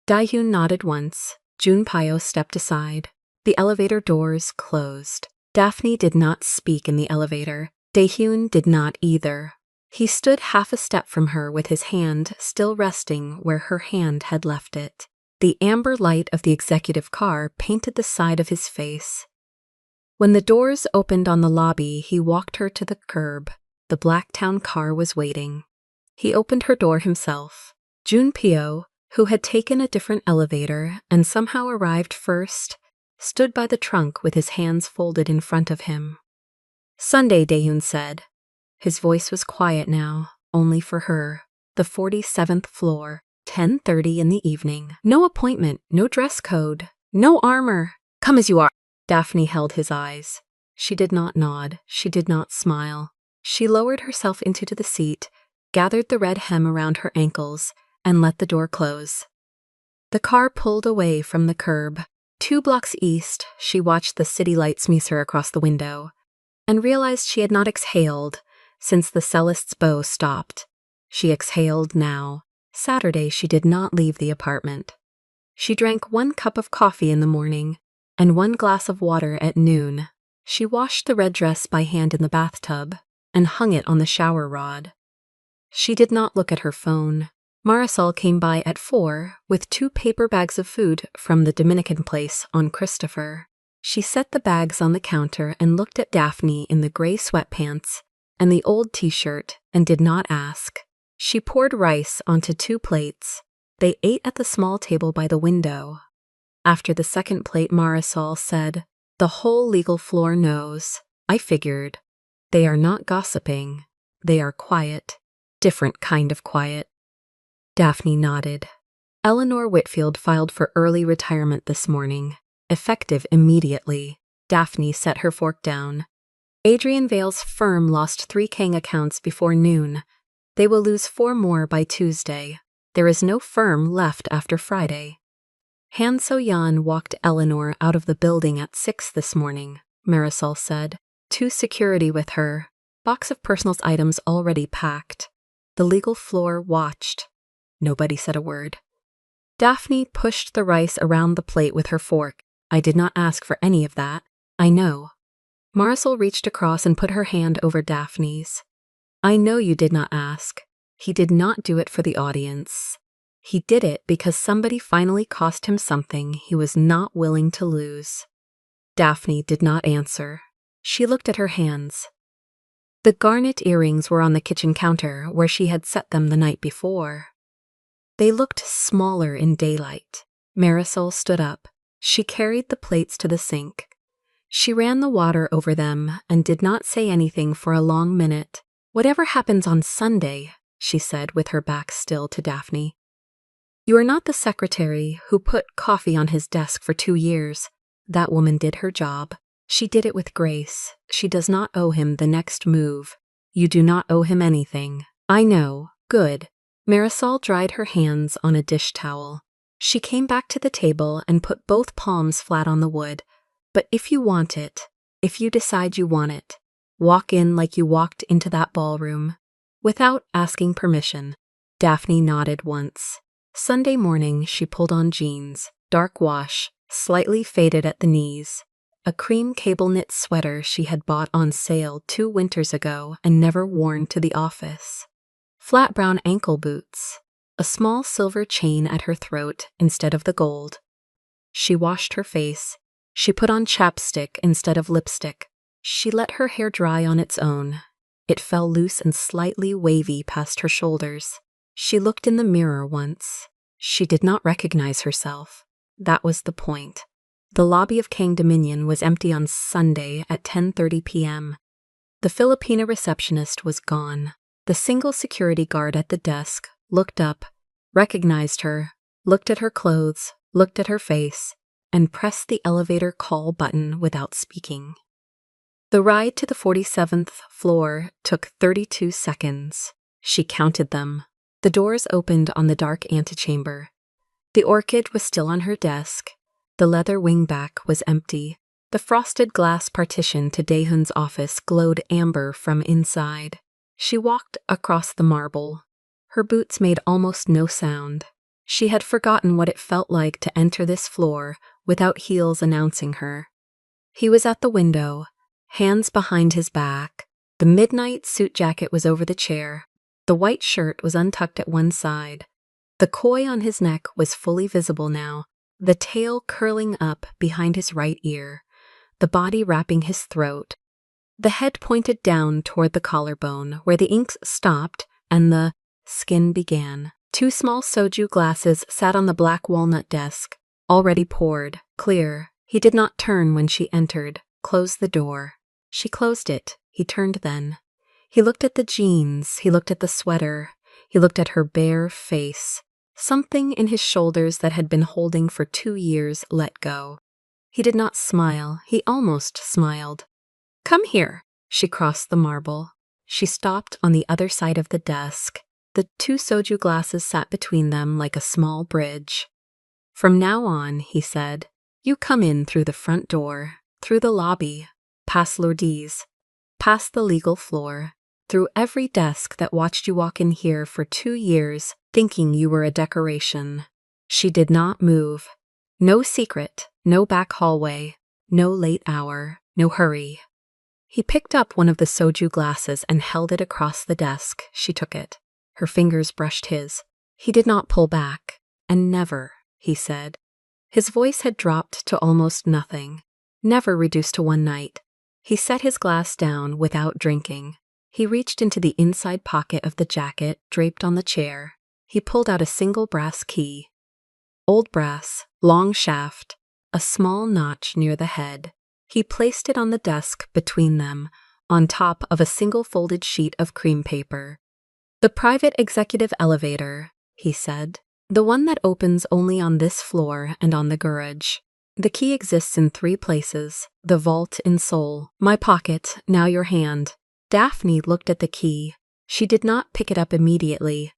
Dahyun nodded once. Junpyo stepped aside. The elevator doors closed. Daphne did not speak in the elevator. Dahyun did not either. He stood half a step from her with his hand still resting where her hand had left it. The amber light of the executive car painted the side of his face. When the doors opened on the lobby, he walked her to the curb. The Blacktown car was waiting. He opened her door himself. Junpyo, who had taken a different elevator and somehow arrived first, stood by the trunk with his hands folded in front of him. "Sunday," Dahyun said. His voice was quiet now, only for her. The 47th floor, 10:30 in the evening. No appointment, no dress code, no armor. "Come as you are." Daphne held his eyes. She did not nod. She did not smile. She lowered herself into the seat, gathered the red hem around her ankles, and let the door close. The car pulled away from the curb. 2 blocks east, she watched the city lights meet her across the window, and realized she had not exhaled since the Celesti's bow stopped. She exhaled now. Saturday she did not leave the apartment. She drank 1 cup of coffee in the morning and 1 glass of water at noon. She washed the red dress by hand in the bathtub and hung it on the shower rod. She did not look at her phone. Marisol came by at 4 with 2 paper bags of food from the Dominican place on Christopher. She set the bags on the counter and looked at Daphne in the gray sweatpants and the old t-shirt and did not ask. She poured rice onto 2 plates. They ate at the small table by the window. After the second plate, Marisol said, "The whole legal floor knows. I figured." They are not gossiping. They are quiet. Different kind of quiet. Daphne nodded. Eleanor Whitfield filed for early retirement this morning. Effective immediately. Daphne set her fork down. Adrian Vale's firm lost 3 Kang accounts before noon. They will lose 4 more by Tuesday. There is no firm left after Friday. Han So-yeon walked Eleanor out of the building at 6 this morning, Marisol said. 2 security with her. Box of personal items already packed. The legal floor watched. Nobody said a word. Daphne pushed the rice around the plate with her fork. I did not ask for any of that. I know. Marisol reached across and put her hand over Daphne's. I know you did not ask. He did not do it for the audience. He did it because somebody finally cost him something he was not willing to lose. Daphne did not answer. She looked at her hands. The garnet earrings were on the kitchen counter where she had set them the night before. They looked smaller in daylight. Marisol stood up. She carried the plates to the sink. She ran the water over them and did not say anything for a long minute. Whatever happens on Sunday, she said with her back still to Daphne. You are not the secretary who put coffee on his desk for 2 years. That woman did her job. She did it with grace. She does not owe him the next move. You do not owe him anything. I know. Good. Marisol dried her hands on a dish towel. She came back to the table and put both palms flat on the wood. But if you want it, if you decide you want it, walk in like you walked into that ballroom. Without asking permission. Daphne nodded once. Sunday morning she pulled on jeans, dark wash, slightly faded at the knees. A cream cable knit sweater she had bought on sale 2 winters ago and never worn to the office. Flat brown ankle boots. A small silver chain at her throat instead of the gold. She washed her face. She put on chapstick instead of lipstick. She let her hair dry on its own. It fell loose and slightly wavy past her shoulders. She looked in the mirror once. She did not recognize herself. That was the point. The lobby of Kang Dominion was empty on Sunday at 10:30 p.m. The Filipina receptionist was gone. The single security guard at the desk looked up, recognized her, looked at her clothes, looked at her face, and pressed the elevator call button without speaking. The ride to the 47th floor took 32 seconds. She counted them. The doors opened on the dark antechamber. The orchid was still on her desk. The leather wingback was empty. The frosted glass partition to Daehun's office glowed amber from inside. She walked across the marble. Her boots made almost no sound. She had forgotten what it felt like to enter this floor without heels announcing her. He was at the window, hands behind his back. The midnight suit jacket was over the chair. The white shirt was untucked at one side. The koi on his neck was fully visible now, the tail curling up behind his right ear, the body wrapping his throat. The head pointed down toward the collarbone, where the inks stopped and the skin began. 2 small soju glasses sat on the black walnut desk, already poured, clear. He did not turn when she entered, closed the door. She closed it. He turned then. He looked at the jeans, he looked at the sweater, he looked at her bare face. Something in his shoulders that had been holding for 2 years let go. He did not smile. He almost smiled. Come here. She crossed the marble. She stopped on the other side of the desk. The 2 soju glasses sat between them like a small bridge. From now on, he said, you come in through the front door, through the lobby, past Lourdes, past the legal floor, through every desk that watched you walk in here for 2 years, thinking you were a decoration. She did not move. No secret, no back hallway, no late hour, no hurry. He picked up one of the soju glasses and held it across the desk. She took it. Her fingers brushed his. He did not pull back. And never, he said. His voice had dropped to almost nothing. Never reduced to one night. He set his glass down without drinking. He reached into the inside pocket of the jacket draped on the chair. He pulled out a single brass key. Old brass, long shaft, a small notch near the head. He placed it on the desk between them, on top of a single folded sheet of cream paper. "The private executive elevator," he said. "The one that opens only on this floor and on the garage. The key exists in 3 places, the vault in Seoul, my pocket, now your hand." Daphne looked at the key. She did not pick it up immediately.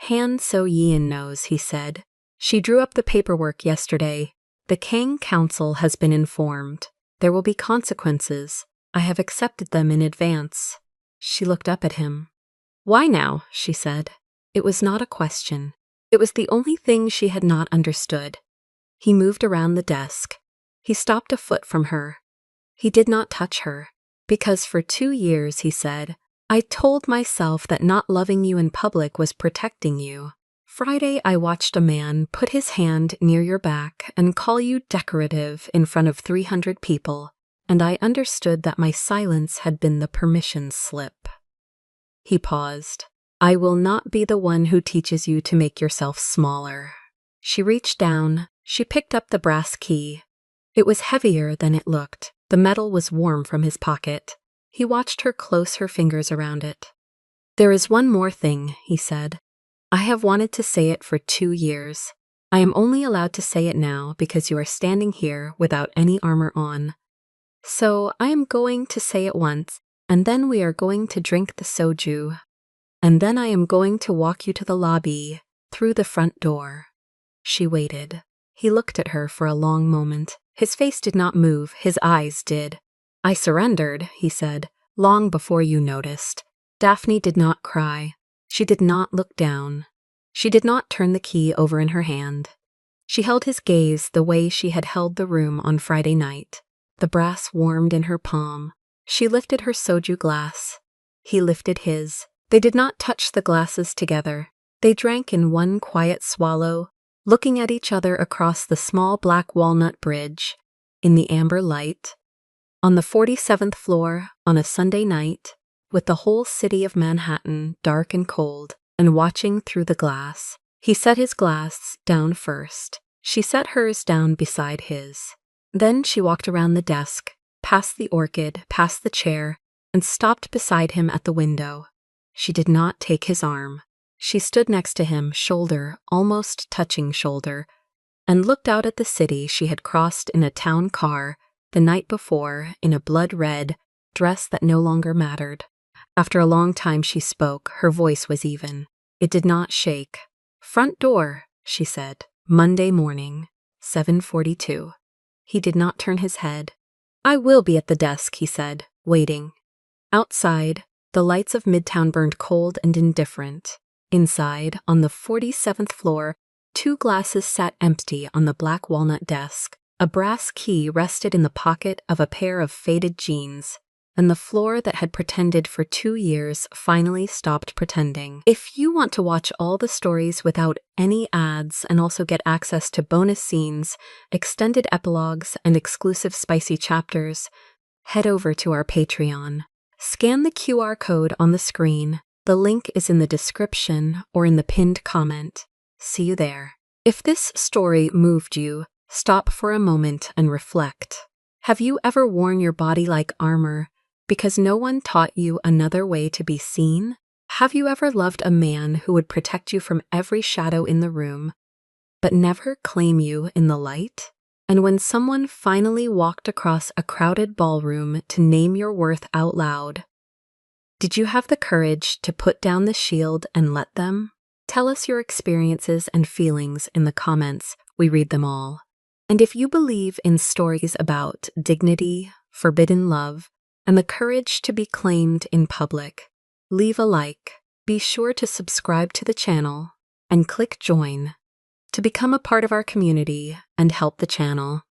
"Han So-yeon knows," he said. "She drew up the paperwork yesterday. The Kang Council has been informed. There will be consequences. I have accepted them in advance." She looked up at him. "Why now?" she said. It was not a question. It was the only thing she had not understood. He moved around the desk. He stopped a foot from her. He did not touch her. "Because for 2 years," he said, "I told myself that not loving you in public was protecting you. Friday I watched a man put his hand near your back and call you decorative in front of 300 people, and I understood that my silence had been the permission slip." He paused. "I will not be the one who teaches you to make yourself smaller." She reached down. She picked up the brass key. It was heavier than it looked. The metal was warm from his pocket. He watched her close her fingers around it. "There is one more thing," he said. "I have wanted to say it for 2 years. I am only allowed to say it now because you are standing here without any armor on. So I am going to say it once, and then we are going to drink the soju. And then I am going to walk you to the lobby, through the front door." She waited. He looked at her for a long moment. His face did not move, his eyes did. "I surrendered," he said, "long before you noticed." Daphne did not cry. She did not look down. She did not turn the key over in her hand. She held his gaze the way she had held the room on Friday night. The brass warmed in her palm. She lifted her soju glass. He lifted his. They did not touch the glasses together. They drank in one quiet swallow, looking at each other across the small black walnut bridge, in the amber light. On the 47th floor, on a Sunday night, with the whole city of Manhattan dark and cold, and watching through the glass. He set his glass down first. She set hers down beside his. Then she walked around the desk, past the orchid, past the chair, and stopped beside him at the window. She did not take his arm. She stood next to him, shoulder, almost touching shoulder, and looked out at the city she had crossed in a town car the night before in a blood-red dress that no longer mattered. After a long time she spoke. Her voice was even. It did not shake. "Front door," she said. "Monday morning, 7:42. He did not turn his head. "I will be at the desk," he said, waiting. Outside, the lights of Midtown burned cold and indifferent. Inside, on the 47th floor, 2 glasses sat empty on the black walnut desk. A brass key rested in the pocket of a pair of faded jeans, and the floor that had pretended for 2 years finally stopped pretending. If you want to watch all the stories without any ads and also get access to bonus scenes, extended epilogues, and exclusive spicy chapters, head over to our Patreon. Scan the QR code on the screen. The link is in the description or in the pinned comment. See you there. If this story moved you, stop for a moment and reflect. Have you ever worn your body like armor because no one taught you another way to be seen? Have you ever loved a man who would protect you from every shadow in the room, but never claim you in the light? And when someone finally walked across a crowded ballroom to name your worth out loud, did you have the courage to put down the shield and let them? Tell us your experiences and feelings in the comments. We read them all. And if you believe in stories about dignity, forbidden love, and the courage to be claimed in public, leave a like. Be sure to subscribe to the channel and click join to become a part of our community and help the channel.